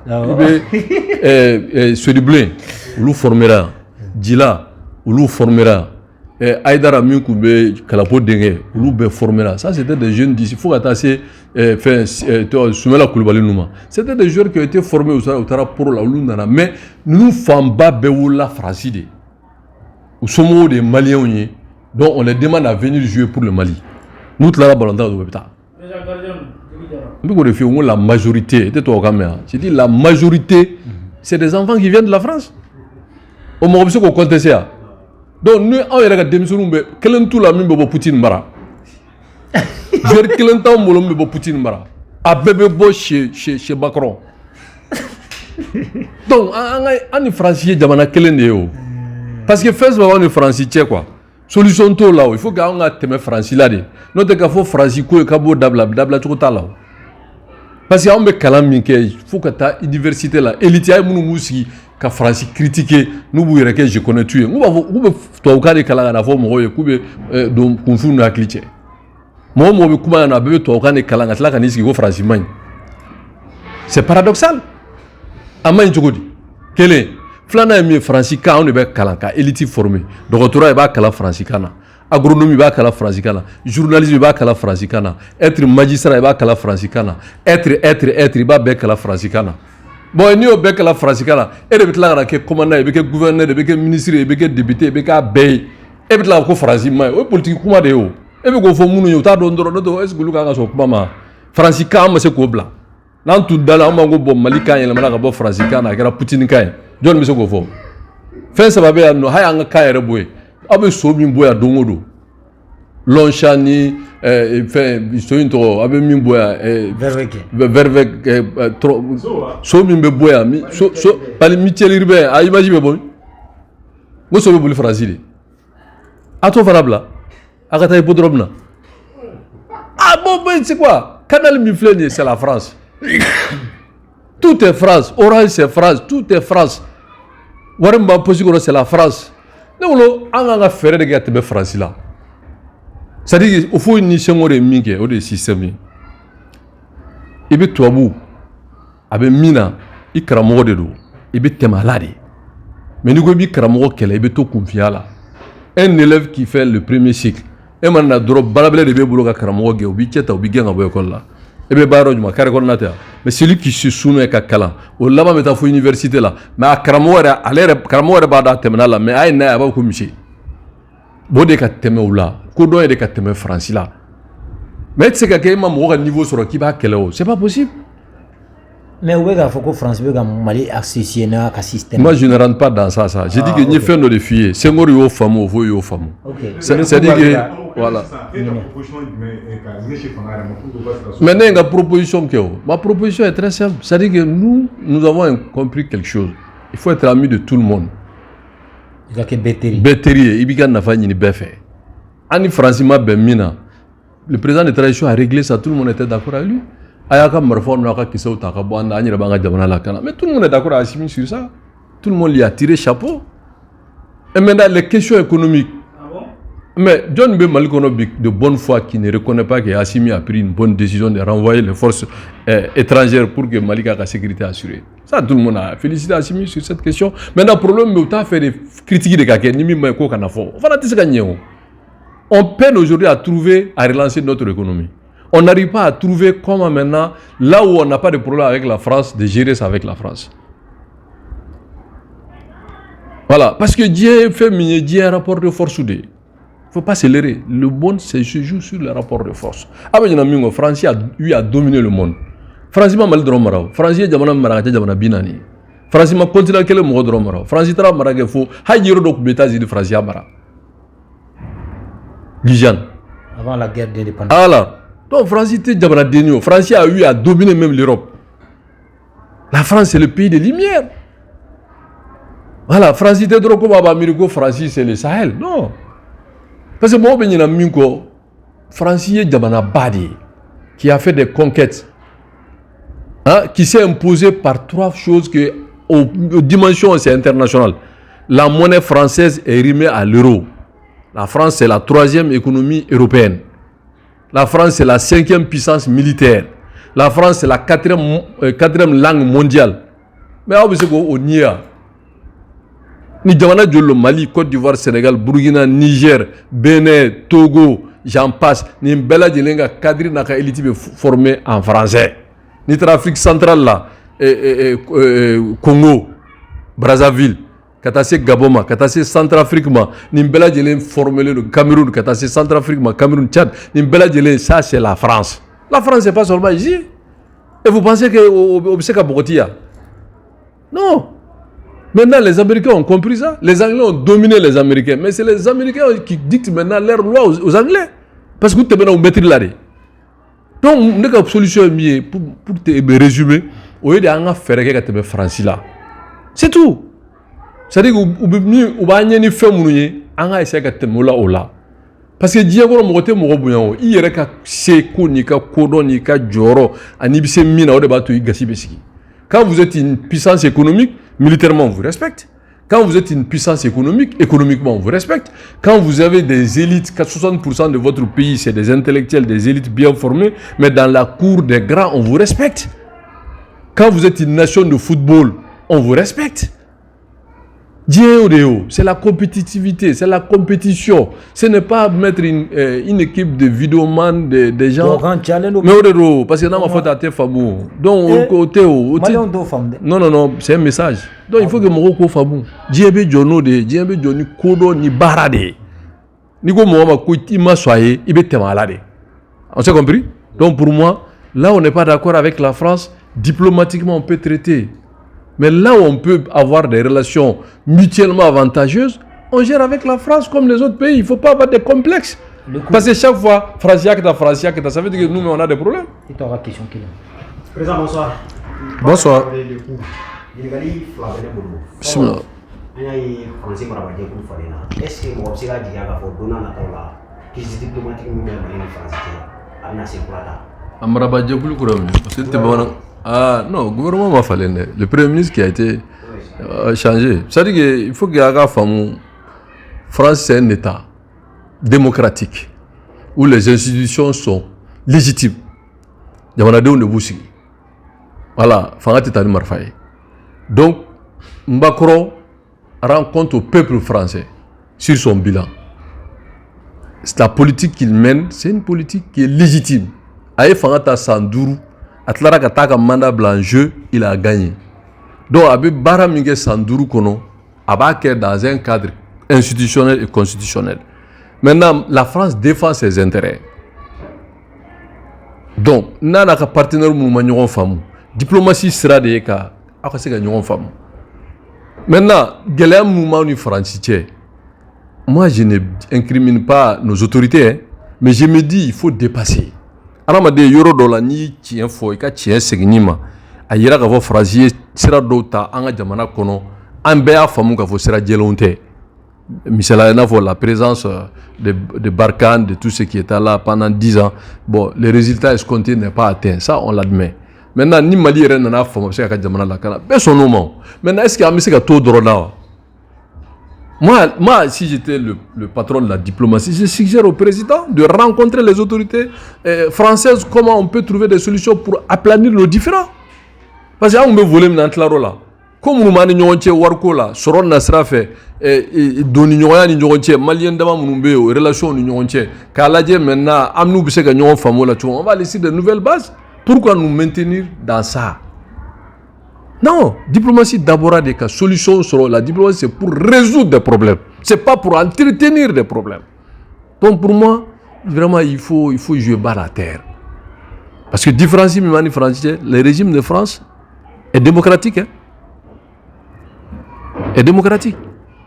Sur du blé, ou formera. Dila, ou formera. Aïdara Minkoube, Kalapo Dengue, ou formera. Ça, c'était des jeunes d'ici. Il faut attacher. Soumela Koulibaly Nouma. C'était des joueurs qui ont été formés au Taraporo la Lundana. Mais nous faisons pas la France. Nous sommes des Maliens. Donc on les demande à venir jouer pour le Mali. Nous là ballon de Webta. La majorité, j'ai dit la majorité, c'est des enfants qui viennent de la France. On m'a obligé qu'on compte ça. Donc nous, on a des démissions, quel est tout la même pour Poutine Mara? Je suis un temps où je Poutine Mara. A bébé beau chez Macron. Donc, on est français, jamana kelen de yo. Parce que Facebook on est français quoi. Solution to là, il faut qu'on a thème français là de. Notre cas faut français ko kabo dabla tout ta là. Parce que on be kalam min kɛ faut que ta université la élite ay munu musi ka France critiquer nous bu yɛrɛ kɛ je connais tu ye ku be to ka de kala na fɔ mɔgɔw ye ku be don kunfu na hakili cɛ mɔgɔ be kuma na be to ka ne kala ngatla ka ni sigi ko France man c'est paradoxal amain jogodi kelen flana mi France ka on be kala ka élite formé doctorat ba kala France kana agronomie b'a kala fransikana journalisme b'a kala fransikana être magistrat b'a kala fransikana être b'a bɛɛ kala fransikana bon n'i y'o bɛɛ kala fransikana e de bɛ tila ka na kɛ commandant ye i bɛ kɛ gouverneur ye i bɛ kɛ ministre ye i bɛ kɛ député i bɛ k'a bɛɛ ye e bɛ tila ko faransi ma ye o ye politique kuma de ye o e bɛ k'o fɔ minnu ye u t'a dɔn dɔrɔn n'o tɛ est ce que olu kan ka sɔn kuma ma faransikan an ma se k'o bila n'an tun dala an b'an ko bɔn mali kan yɛlɛmana ka bɔ faransikan na a kɛra Poutine kan ye jɔn bɛ se k'o fɔ fɛn saba bɛ yan nɔ hali an ka kan yɛrɛ bɔ yen aw bɛ so min bɔ yan don o don lɔnsa ni fɛn so in tɔgɔ aw bɛ min bɔ yan vervec so min bɛ bɔ yan so pali micɛliri bɛ yan a image bɛ bɔ n ko so bɛ boli faransi de a t'o fana bila a ka taa hippodrome na ah bon c'est quoi canal min filɛ nin ye c'est la France tout est France Orange c'est France tout est France wari min b'an poche kɔnɔ c'est la France ne bolo an kan ka fɛɛrɛ de kɛ ka tɛmɛ faransi la c'est à dire o fo ni Senghor ye min kɛ o de ye système ye i bɛ tubabu a bɛ min na i karamɔgɔ de don i bɛ tɛmɛ a la de mais n'i ko i b'i karamɔgɔ kɛlɛ i bɛ to kunfiya la un élève qui fait le premier cycle e mana na dɔrɔn balabɛlɛ de b'e bolo ka karamɔgɔ gɛn o b'i cɛ ta o b'i gɛn ka bɔ école la e bɛ baara jumɛn carré kɔnɔna tɛ yan mais celui qui se soumet ka kalan o laban bɛ taa fo université la mais a karamɔgɔ yɛrɛ ale yɛrɛ karamɔgɔ yɛrɛ b'a dɔn a tɛmɛna la mais a ye n'a ye a b'a fɔ ko misi bon de ka tɛmɛ o la ko dɔn yɛrɛ ka tɛmɛ faransi la mais e tɛ se ka kɛ e ma mɔgɔ ka niveau sɔrɔ k'i b'a kɛlɛ o c'est pas possible. Mais où est-ce que France veut que Mali associé à un système? Moi, je ne rentre pas dans ça. J'ai dit que n'y fait de filles. C'est moi qui ai fameux, vous y fameux. C'est-à-dire que voilà. Maintenant, la proposition que ma proposition est très simple. C'est-à-dire que nous avons compris quelque chose. Il faut être ami de tout le monde. Béteri, Ibiga n'a pas ni béfé. Ani Francima Bemina. Le président de transition a réglé ça. Tout le monde était d'accord avec lui. Ayaka marfon naka kisa utaka banda anyira banga jamana la kana mais tout le monde est d'accord à Assimi sur ça tout le monde lui a tiré chapeau et maintenant les questions économiques mais John B. Malikonobic de bonne foi qui ne reconnaît pas que Assimi a pris une bonne décision de renvoyer les forces étrangères pour que Mali ait la sécurité assurée ça tout le monde a félicité Assimi sur cette question maintenant le problème c'est que tu as fait des critiques de quelqu'un ni même ko kana fo fana tise gagner on peine aujourd'hui à trouver à relancer notre économie. On n'arrive pas à trouver comment maintenant, là où on n'a pas de problème avec la France, de gérer ça avec la France. Voilà, parce que Dieu fait Dieu un rapport de force soudé. Il ne faut pas s'élever. Le monde se joue sur le rapport de force. Après, la France a dominé le monde. France m'a mal droit marau. France a jamana maraka jamana binani. France m'a continué quel mot droit marau. France tra maraka fo. Haïro donc bétazi de France mara. Gujan. Avant la guerre d'indépendance. Alors. Donc, France a eu à dominer même l'Europe. La France, c'est le pays des Lumières. Voilà, France, c'est trop comme Américo, France, c'est le Sahel. Non. Parce que moi, France, c'est Djamana Badi, qui a fait des conquêtes, qui s'est imposé par trois choses que, aux dimensions, c'est international. La monnaie française est rimée à l'euro. La France, c'est la troisième économie européenne. La France, c'est la cinquième puissance militaire. La France, c'est la quatrième langue mondiale. Mais on sait qu'on y a. Ni Djamana le Mali, Côte d'Ivoire, Sénégal, Burkina, Niger, Bénin, Togo, j'en passe. Ni Mbela Djelenga, cadre naka élite formé en français. Ni Afrique centrale là, Congo, Brazzaville. Katase Gaboma, Katase Centrafrique, Nimbela Djelen formé le Cameroun, Katase Centrafrique, Cameroun, Tchad, Nimbela Djelen, ça c'est la France. La France c'est pas seulement ici. Et vous pensez que Obseka Bogotia? Non. Maintenant les Américains ont compris ça. Les Anglais ont dominé les Américains. Mais c'est les Américains qui dictent maintenant leurs lois aux Anglais. Parce que vous êtes maintenant maître là. Donc, on a une solution pour te résumer. Au lieu de faire la France là. C'est tout. C'est-à-dire que vous avez ni fait on a essayé de te moula ola. Parce que diɲɛ kɔnɔ mɔgɔ tɛ mɔgɔ bonya o i yɛrɛ ka se ko n'i ka kodɔn n'i ka jɔyɔrɔ ani bɛ se min na o de b'a to i gasi bɛ sigi. Quand vous êtes une puissance économique, militairement on vous respecte. Quand vous êtes une puissance économique, économiquement on vous respecte. Quand vous avez des élites, 60% de votre pays c'est des intellectuels, des élites bien formées, mais dans la cour des grands on vous respecte. Quand vous êtes une nation de football, on vous respecte. C'est la compétitivité, c'est la compétition. Ce n'est pas mettre une équipe de vidéoman, des gens. Mais parce que dans ma faute à tes fameux. Donc, non, c'est un message. Donc, il faut que mon ko fabou. Diebe Jono de, Diebe Joni Kodo ni barade. Ni ko mo ma ko ima soye, ibe temalade. On s'est compris? Donc, pour moi, là, on n'est pas d'accord avec la France. Diplomatiquement, on peut traiter. Mais là où on peut avoir des relations mutuellement avantageuses, on gère avec la France comme les autres pays. Il ne faut pas avoir des complexes. Parce que chaque fois, Franciac, ça veut dire que nous, on a des problèmes. Il t'aura question qu'il a. Président, bonsoir. Bonsoir. Bismillah. Est-ce que vous avez dit crise diplomatique Ah non, le gouvernement m'a fallu. Le Premier ministre qui a été changé. C'est-à-dire qu'il faut qu'il y ait un fameux. France, c'est un État démocratique où les institutions sont légitimes. Il y a un Boussi. Voilà, Fangat est allé marfailler. Donc, Mbakro rend compte au peuple français sur son bilan. La politique qu'il mène, c'est une politique qui est légitime. Aïe Fangat Sandourou. Atlara Kataka mandat blanc jeu, il a gagné. Donc, Abé Baramige Sandourou Kono, Abake dans un cadre institutionnel et constitutionnel. Maintenant, la France défend ses intérêts. Donc, Nana ka partenaire mouvement nyon famu. Diplomatie sera de ka akase ka nyon famu. Maintenant, Gélé mouvement ni français. Moi, je n'incrimine pas nos autorités, hein, mais je me dis il faut dépasser. Aramade yoro dola ni tien fo i ka tien segnima a yira ka fo frazier sira do ta anga jamana kono ambe a famu ka fo sira jelonte misala na fo la présence de Barkhane de tout ce qui était là pendant 10 ans. Bon, les résultats escomptés n'est pas atteint, ça on l'admet. Maintenant ni Mali ren na famu se ka jamana la kana be son nom. Maintenant est-ce qu'il y a monsieur ka to drona? Moi, si j'étais le patron de la diplomatie, je suggère au président de rencontrer les autorités françaises, comment on peut trouver des solutions pour aplanir nos différends. Parce que on me volé maintenant là. Comme nous mani nyonche warko là, soron nasra fait doni nyoya ni nyonche malien dama munumbe relation ni nyonche. Kalaje maintenant amnou biseka nyon famo là, on va laisser de nouvelles bases. Pourquoi nous maintenir dans ça? Non, diplomatie d'abord des cas. Solution sur la diplomatie, c'est pour résoudre des problèmes. C'est pas pour entretenir des problèmes. Donc pour moi, vraiment, il faut jouer bas la terre. Parce que différencier le régime de France est démocratique. Hein? Est démocratique.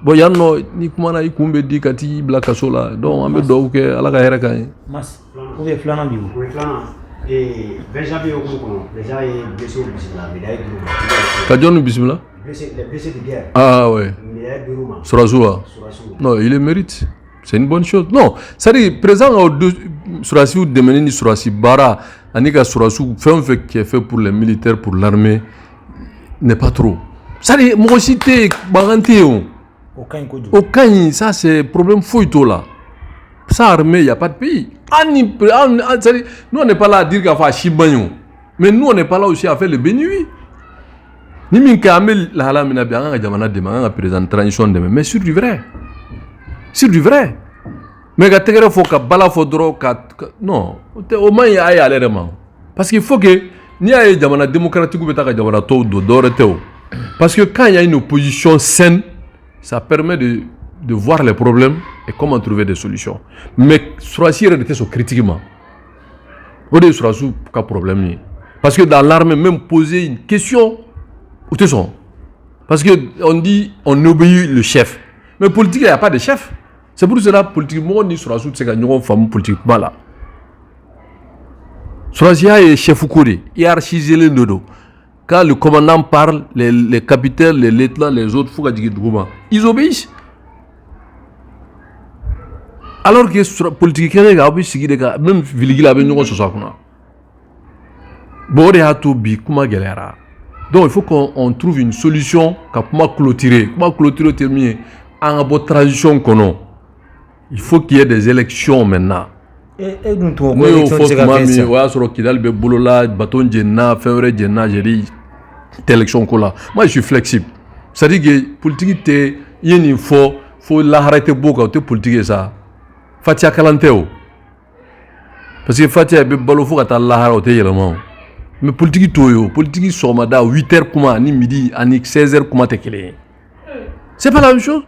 Bon, il y a ni kumana ikumbe di kati blakasola. Donc on me doit que ala ka hera kan. Mas, vous êtes flanant bio. Oui, flanant. Et Benjamin Okono, déjà il est blessé au Bismillah, médaille de Rouma. Kadjon Bismillah? Les blessés de guerre. Ah ouais. Médaille de Rouma. Sourazoua. Non, il le mérite. C'est une bonne chose. Non, c'est-à-dire, présent au Sourassi ou Demenini Sourassi Bara, Anika Sourassou, fait qui est fait pour les militaires, pour l'armée, n'est pas trop. C'est-à-dire, moi aussi, t'es baranté. Aucun, ça c'est problème fouille là. Sans armée, il n'y a pas de pays. Nous, on n'est pas là à dire qu'il faut faire Chibanyon. Mais nous, on n'est pas là aussi à faire le béni-oui. Ni minka amel la hala mina bien nga jamana de nga président transition de mais sur du vrai. Sur du vrai. Mais ga tegere fo ka bala fo dro ka non, au moins ya ay aller vraiment. Parce qu'il faut que ni ay jamana démocratique ou beta ka jamana to do dorete. Parce que quand il y a une opposition saine, ça permet de voir les problèmes et comment trouver des solutions. Mais choisir de être critiquement. Vous devez choisir quel problème. Parce que dans l'armée, même poser une question, parce qu'on dit on obéit le chef. Mais politique, il n'y a pas de chef. C'est pour cela que politiquement, on dit choisir c'est une femme politiquement là. Choisir est chef ou courrier, hiérarchiser les nodos. Quand le commandant parle, les capitaines, les lieutenants, les autres, ils obéissent. alors que politique kɛnɛ kan aw bɛ sigi de ka même viligi la a bɛ ɲɔgɔn sɔsɔ a kunna bon o de y'a to bi kuma gɛlɛyara donc il faut qu'on trouve une solution ka kuma clôturer tɛ min ye an ka bɔ transition kɔnɔ il faut qu'il y ait des élections maintenant dun tɔgɔ ko n'o y'o élection tɛ fɔ se ka tuma kɛ min sisan o y'a sɔrɔ Kidali bɛ bolola bateau jɛnina fɛn wɛrɛ jɛnina j'ai dit tɛ élection ko la moi je suis flexible c'est à dire que politique tɛ i ye nin fɔ fo lahara tɛ bɔ o kan o tɛ politique ye sa fatiya kalan tɛ o parce que fatiya bɛ balo fo ka taa lahara o tɛ yɛlɛma o mais politique t'o ye o politique sɔgɔmada 8h kuma ani midi ani 16h kuma tɛ kelen ye c'est pas la même chose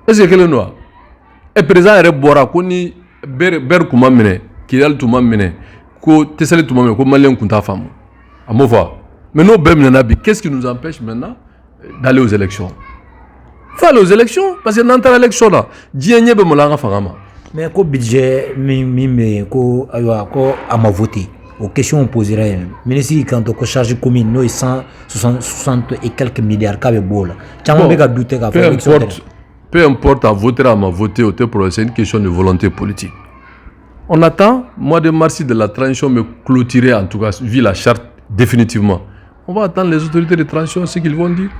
est-ce que kelen don wa et président yɛrɛ bɔra ko ni ber kuma minɛ Kidali tuma minɛ ko Tesali tuma minɛ ko maliyɛn kun t'a faamu a m'o fɔ mais n'o bɛɛ minɛna bi qu'est-ce qui nous empêche maintenant d'aller aux élections il faut aller aux élections parce que n'an taara élection la diɲɛ ɲɛ bɛ malo an ka fanga ma mais ko budget min bɛ yen ko ayiwa ko a ma voté o question posera yen ministre kan to ko charge commune n'o ye 160 et quelques milliards k'a bɛ bɔ o la caman bɛ ka douter k'a fɔ élection tɛ peu importe à voter à ma voter c'est une question de volonté politique. On attend, mois de mars de la transition me clôturer en tout cas, vu la charte définitivement. On va attendre les autorités de transition, ce qu'ils vont dire.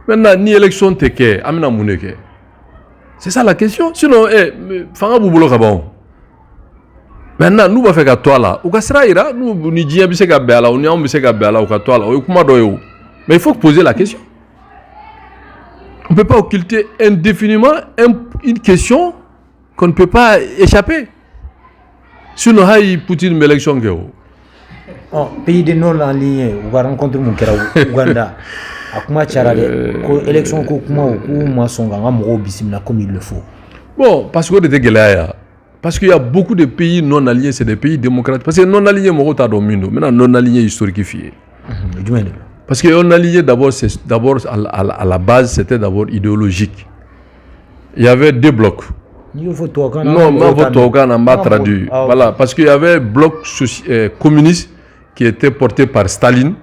Maintenant, ni élection teke, amina mouneke. C'est ça la question. Sinon, fanga boubolo kabon. Maintenant, nous va faire qu'à toi là. Ou qu'à sera ira, nous ni djia bise ka béala, ou ni on bise ka béala, ou qu'à toi là. Ou kuma doyo. Mais il faut poser la question. On ne peut pas occulter indéfiniment une question qu'on ne peut pas échapper. Sinon, il y a Poutine élection. Pays de non en ligne, on va rencontrer mon kera Ouganda. A kuma charade, ko élection ko kuma ou kuma songa ngamo bisimila comme il le faut. Bon, parce que c'était galère. Parce qu'il y a beaucoup de pays non alignés, c'est des pays démocratiques. Parce que non alignés, mon ta domino. Maintenant non alignés historiquifiés. Parce que non aligné d'abord, à la base, c'était d'abord idéologique. Il y avait deux blocs. Non, on n'a pas traduit. Voilà, parce qu'il y avait un bloc communiste qui était porté par Staline,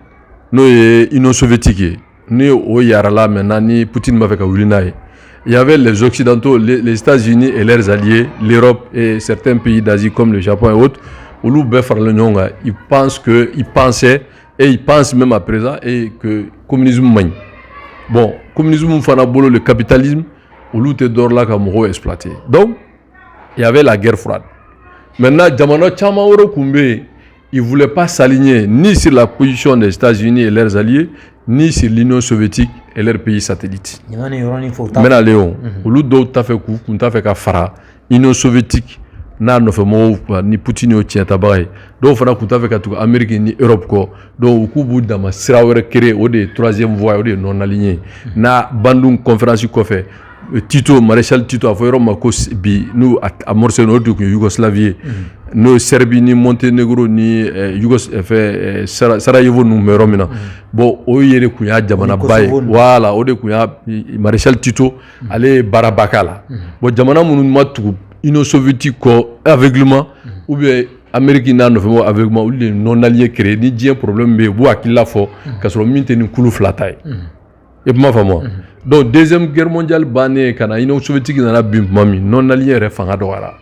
nous et Union soviétique. Nous au Yarala maintenant, ni Poutine m'a fait qu'à il y avait les Occidentaux, les États-Unis et leurs alliés, l'Europe et certains pays d'Asie comme le Japon et autres. Ils pensent que, ils pensaient et ils pensent même à présent et que le communisme mène. Bon, le communisme le capitalisme, exploité. Donc, il y avait la guerre froide. Maintenant, ils ne voulaient pas s'aligner ni sur la position des États-Unis et leurs alliés, ni sur l'Union soviétique et leurs pays satellites. Maintenant, Léon, l'Union soviétique, ni Poutine au tien tabac. Donc, il faut que l'Amérique ni l'Europe. Donc, il faut que le troisième voie, non aligné. Na Bandung conférence fait. Tito, maréchal Tito, a fait bi nous amorcé notre Yougoslavie, nous Serbie ni Monténégro ni Sarajevo nous meromina. Bon, au yere kuya jamana bay, voilà, au de kuya maréchal Tito, allez Barabakala. Bon, jamana munu matu Union soviétique ko aveuglement ou bien Amérique n'a ne fait aveuglement ou les non alliés créés ni j'ai un problème mais vous à qui la faut qu'à ce moment une coulou flataille. Et moi vraiment. Donc deuxième guerre mondiale banée quand l'Union soviétique n'a bim mami non allié refanga doara.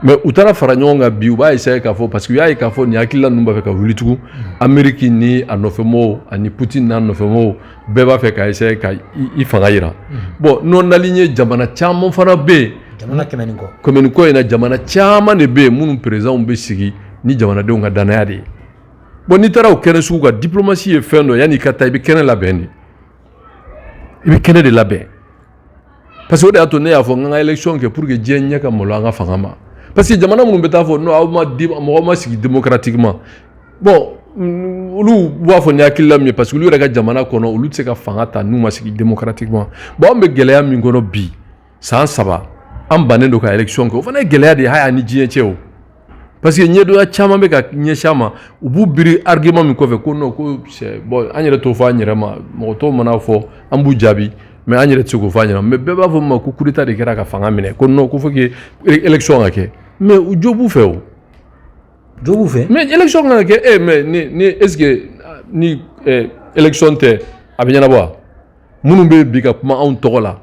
Mais utara faranyonga biuba essaye qu'à faut parce que ya qu'à faut ni akila numba fait qu'à voulu tout Amérique ni à nofemo ani Poutine n'a nofemo beba fait qu'à essayer qu'à y fangaira. Bon non aligné jamana chama fana be jamana kemeniko ina jamana chama ne be munu président be sigi ni jamana de nga danaya de. Bon ni tara o kene suga diplomatie e fendo yani kata ibe kene la beni. Il y a de la baie. Parce que a donné à une élection que pour que Dieu n'y ait qu'à molanga fangama. Parce que Jamana mon bêta faut non à démocratiquement. Bon, nous voit faut n'y a qu'il mieux parce que lui regarde Jamana kono ou lui c'est qu'à fangata nous masigi démocratiquement. Bon me gelea mingono bi sans saba. Am banen do ka élection ko fana gelea de haya ni Dieu cheo. Parce que n'y a de la chama me ka n'y chama ou bu biri argument mi ko fe ko no ko c'est bon anyere to fa anyere ma mo to mana fo ambu jabi mais anyere tsugo fa anyere mais beba fo ma ko kurita de kera ka fanga mine ko no ko fo ke élection ake mais u jobu fe o jobu fe mais élection ake mais ni est-ce que ni élection te abinyana bo munu be bi ka kuma on togola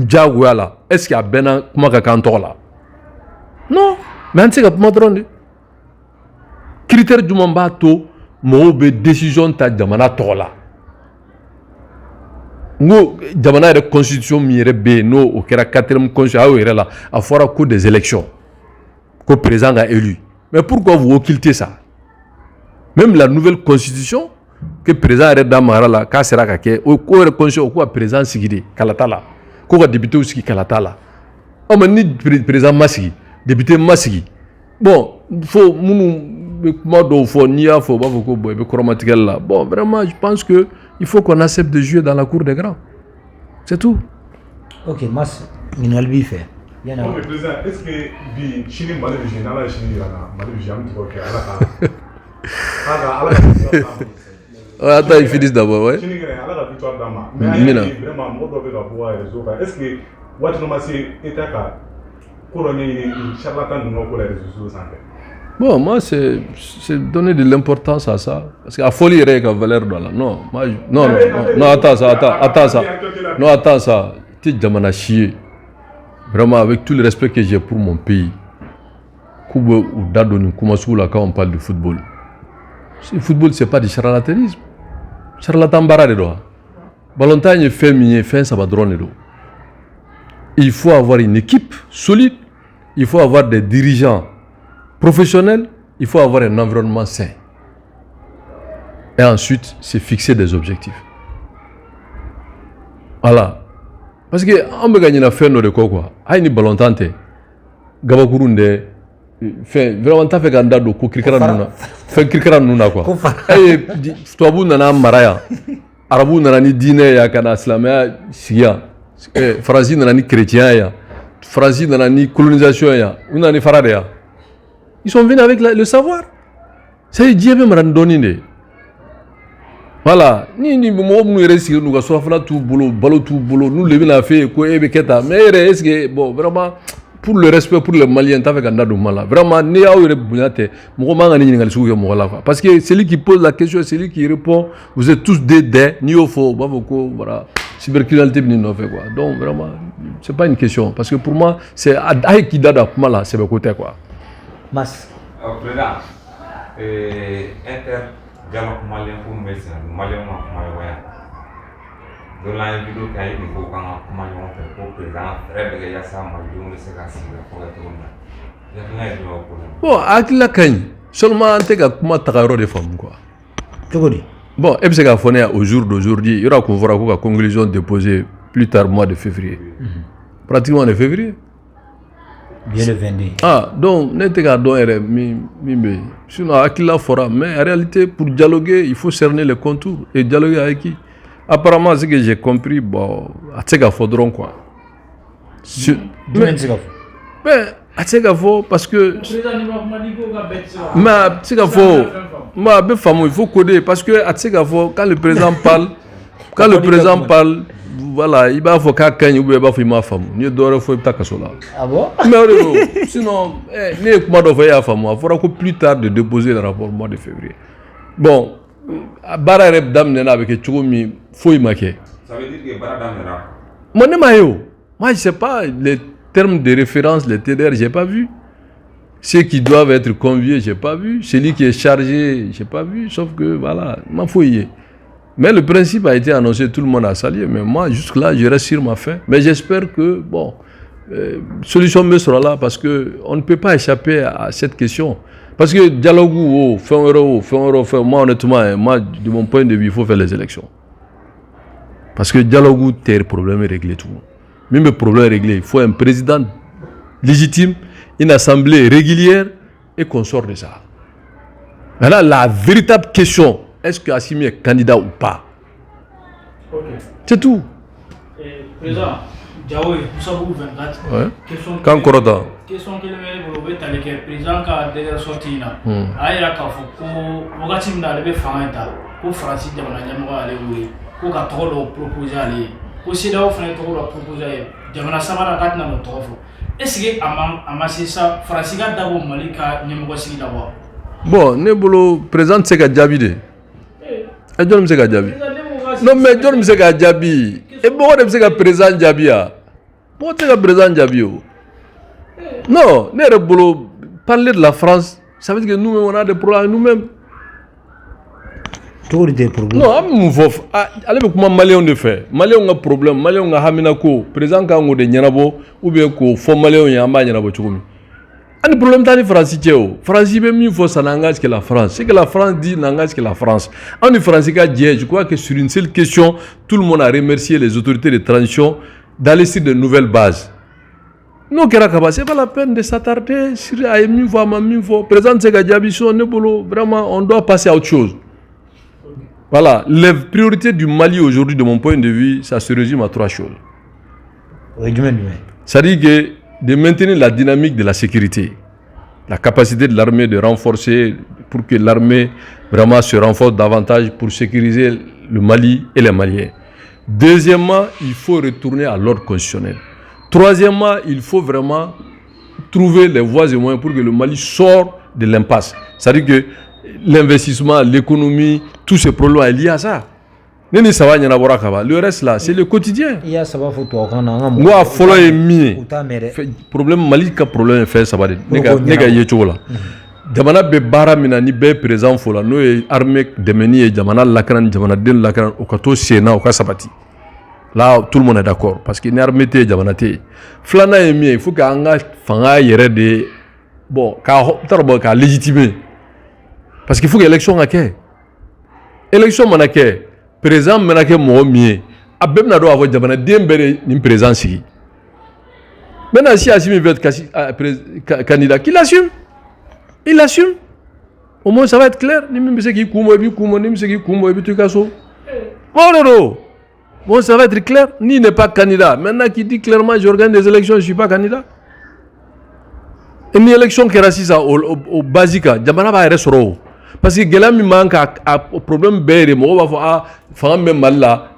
jagoya la est-ce que abena kuma ka kan togola Non, mais on sait que comment dronner. Critère du mambato, mo be décision ta jamana tola. Ngo jamana de constitution mi rebe no au kera 4e constitution a là a fora coup des élections. Que président a élu. Mais pourquoi vous occultez ça? Même la nouvelle constitution que président a damara là ka sera ka ke o ko constitution ko président sigide kalatala. Ko député aussi kalatala. O man ni président masigi, député masigi. Bon, faut moi do faut nia faut ba ko boy be chromatiquel là. Bon, vraiment je pense que il faut qu'on accepte de jouer dans la cour des grands. C'est tout. OK, mas minalbi fait. Yana. Donc, président, est-ce que bi chini mali de général chini yana mali de jam to que ala attends, ils finissent d'abord, ouais. Chini ala la victoire dama. Mais vraiment mo do be ka pouvoir réseau. Est-ce que what no masi etaka colonel charlatan no ko les réseaux santé. Bon, moi, c'est donner de l'importance à ça. Parce qu'à folie, il y a une valeur dans la. Non, moi, non, attends ça. Non, attends ça. Tu es jamana chier. Vraiment, avec tout le respect que j'ai pour mon pays. Quand on parle de football. Le football, ce n'est pas du charlatanisme. Charlatan barade doit. Ballontagne fait mignon, fait ça va drone. Il faut avoir une équipe solide. Il faut avoir des dirigeants professionnel, il faut avoir un environnement sain. Et ensuite, c'est fixer des objectifs. Voilà. Parce que on peut gagner la fin de quoi. Aïe ni balontante. Gabakurunde. Vraiment t'as fait ganda do ko krikara nuna. Fait krikara nuna quoi. Aïe toi bu nana maraya. Arabu nana ni dîner ya kana islamia siya. Français nana ni chrétien ya. Français nana ni colonisation ya. Una ni farade ya. Ils sont venus avec le savoir. C'est Dieu même randonné. Voilà. Ni nous réussir nous soit tout boulot, balo tout boulot. Nous lever la fait quoi et beketa. Mais est-ce que bon vraiment pour le respect pour les Maliens t'as fait ganda do mala. Vraiment ni a eu bunate. Mo manga ni ngal suyo mo la parce que celui qui pose la question, celui qui répond, vous êtes tous des ni au faux, bavoko voilà. Cybercriminalité ni no fait quoi. Donc vraiment c'est pas une question parce que pour moi c'est aïe qui dada mala c'est le côté quoi. Mas. Président, inter dialogue malien pour médecin, malien malien. Dans la vidéo qu'il y a eu, il faut qu'on malien fait pour président, très bien, il y a ça, malien, c'est qu'à s'y pour être bon, avec la cagne, seulement en tant que comment t'as des femmes quoi. Bon, et puis c'est qu'à faire au jour d'aujourd'hui, il y aura qu'on verra la conclusion déposée plus tard mois de février. Pratiquement en février. Bien le 22. Ah, donc, n'était qu'à donner mi. Sinon, Akila fera. Mais en réalité, pour dialoguer, il faut cerner les contours. Et dialoguer avec qui? Apparemment, ce que j'ai compris, bon, à Tsega Faudron, quoi. Mais, à Tsega Faudron, parce que. Mais, à Tsega Faudron, il faut coder. Parce que, à Tsega Faudron, quand le président parle, voilà, il va falloir qu'il y ait une femme. Il doit faut être là. Ah bon? Mais sinon, il faudra plus tard de déposer le rapport au mois de février. Bon, Barareb Damnena avec Tchoumi, faut y marquer. Ça veut dire que Baradamera. Moi, je ne sais pas, les termes de référence, les TDR, je n'ai pas vu. Ceux qui doivent être conviés, je n'ai pas vu. Celui qui est chargé, je n'ai pas vu. Sauf que, voilà, il m'a fouillé. Mais le principe a été annoncé, tout le monde a salué. Mais moi, jusque-là, je reste sur ma faim. Mais j'espère que, bon, solution me sera là parce qu'on ne peut pas échapper à cette question. Parce que dialogue, moi, honnêtement, moi, de mon point de vue, il faut faire les élections. Parce que dialogue, le problème est réglé tout. Même le problème est réglé. Il faut un président légitime, une assemblée régulière et qu'on sorte de ça. Maintenant, la véritable question, est-ce que Assimi est candidat ou pas? Okay. C'est tout. Président, Diaoui, Moussa 24. Ouais. Quand Korota. Question que le président a déjà sorti là. Aïra Kafo, pour Mogatim d'aller faire pour Francis de Manamora aller où pour qu'à trop proposer aller. Pour Sida faire trop proposer. Jamana Samara Katna no trop. Est-ce que amassé ça, Francis a d'abord Malika Nemosi d'abord. Bon, Nebolo présente ce qu'a Jabide. Et John Mseka Jabi. Non, mais John Mseka Jabi. Et bon, on est présent Jabia. Bon, c'est présent Jabio. Non, parler de la France, ça veut dire que nous-mêmes, on a des problèmes nous-mêmes. Des problèmes. Non, allez comment Malien de fait. Malien a un problème, Malien a haminako, présent quand on est nyanabo, ou bien qu'on fait Malien y a un nyanabo tchoumi. Un problème dans les Français, Français même il faut ça n'engage que la France. Ce que la France dit n'engage que la France. En Français qui a dit, je crois que sur une seule question, tout le monde a remercié les autorités de transition d'aller sur de nouvelles bases. Non, c'est pas la peine de s'attarder sur Ayemi-Fois. Présent Segadiabiso, vraiment, on doit passer à autre chose. Voilà, les priorités du Mali aujourd'hui, de mon point de vue, ça se résume à 3 choses. C'est-à-dire que de maintenir la dynamique de la sécurité, la capacité de l'armée de renforcer pour que l'armée vraiment se renforce davantage pour sécuriser le Mali et les Maliens. Deuxièmement, il faut retourner à l'ordre constitutionnel. Troisièmement, il faut vraiment trouver les voies et moyens pour que le Mali sorte de l'impasse. C'est-à-dire que l'investissement, l'économie, tous ces problèmes sont liés à ça. Le reste là, c'est le quotidien. Il y a ça va photo moi follow est mis. Problème Mali ka problème fait ça va nega yecho la. Jamana be bara mina ni be présent fola no armée de meni jamana lakran jamana den lakran o kato sena o ka sabati. Là tout le monde est d'accord parce que une armée te jamana te. Flana est mis, il faut ka anga fanga yere de bon ka tarbo ka légitimer. Parce qu'il faut que l'élection ake. Élection manake présent manake mo mieux. Abem na do avoir jamana dembere ni présent si. Maintenant si Assimi veut être candidat, qu'il assume. Il assume. Au moins ça va être clair. Ni même ce qui kumo et puis kumo ni ce qui kumo et puis tu kaso. Bon ça va être clair. Ni n'est pas candidat. Maintenant qui dit clairement j'organise des élections, je suis pas candidat. Une élection qui raciste au basique, jamana va rester. Parce que gela mi manque à problème béré mo va fa fa même mal là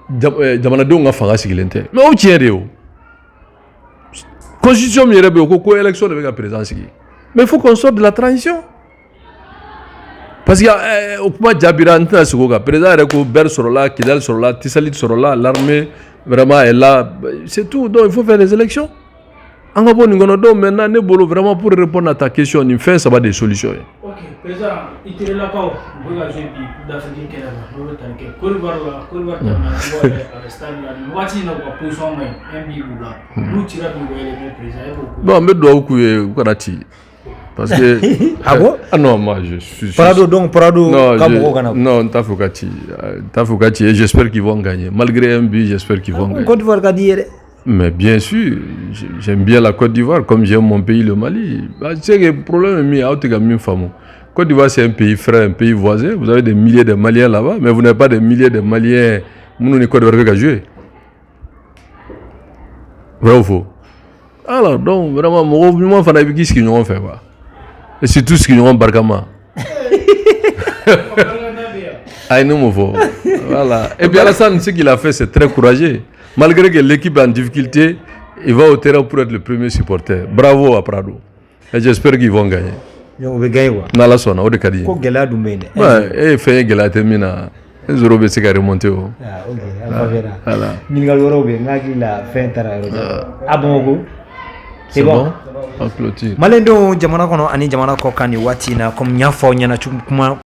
jamana do nga fa sigilente mais o tient de constitution mi rebe ko élection de la présidence mais il faut qu'on sorte de la transition parce que au kuma jabira ntna sugo président reko ber sur là kidal sur là tisalit sur là l'armée vraiment est là c'est tout donc il faut faire des élections en gros donc maintenant ne bolo vraiment pour répondre à ta question il fait ça va des solutions. OK président il est là pas vous la jouer d'Afrique Canada vous tanke Côte-d'Ivoire à stade là wati na ko position mais MB là nous tira du le président bon mais doit ku kanati parce que ah bon non moi je suis Prado Kamoko non Tafukati et j'espère qu'ils vont gagner malgré MB j'espère qu'ils vont gagner. Côte d'Ivoire ka dire. Mais bien sûr, j'aime bien la Côte d'Ivoire comme j'aime mon pays, le Mali. Tu sais que le problème est mis à Côte d'Ivoire, c'est un pays frère, un pays voisin. Vous avez des milliers de Maliens là-bas, mais vous n'avez pas des milliers de Maliens. Nous, on est Côte d'Ivoire qui a joué. Vrai ou faux? Alors, donc, vraiment, moi, je ne sais pas ce qu'ils ont fait. Et c'est tout ce qu'ils ont bargama. Ah, non, voilà. Et puis, Alassane, ce qu'il a fait, c'est très courageux. Malgré que l'équipe est en difficulté, il va au terrain pour être le premier supporter. Bravo à Prado. Et j'espère qu'ils vont gagner. Ils vont gagner. Nala sona, au Dekadi. Ko gela du mene. Ouais, et fait gela termina. Zoro be se remonter. Ah, OK. Voilà. Ningal woro be ngaki la fin tara. Abongo. C'est bon. En clôture. Malendo jamana kono ani jamana ko kani watina comme nya fo nyana kuma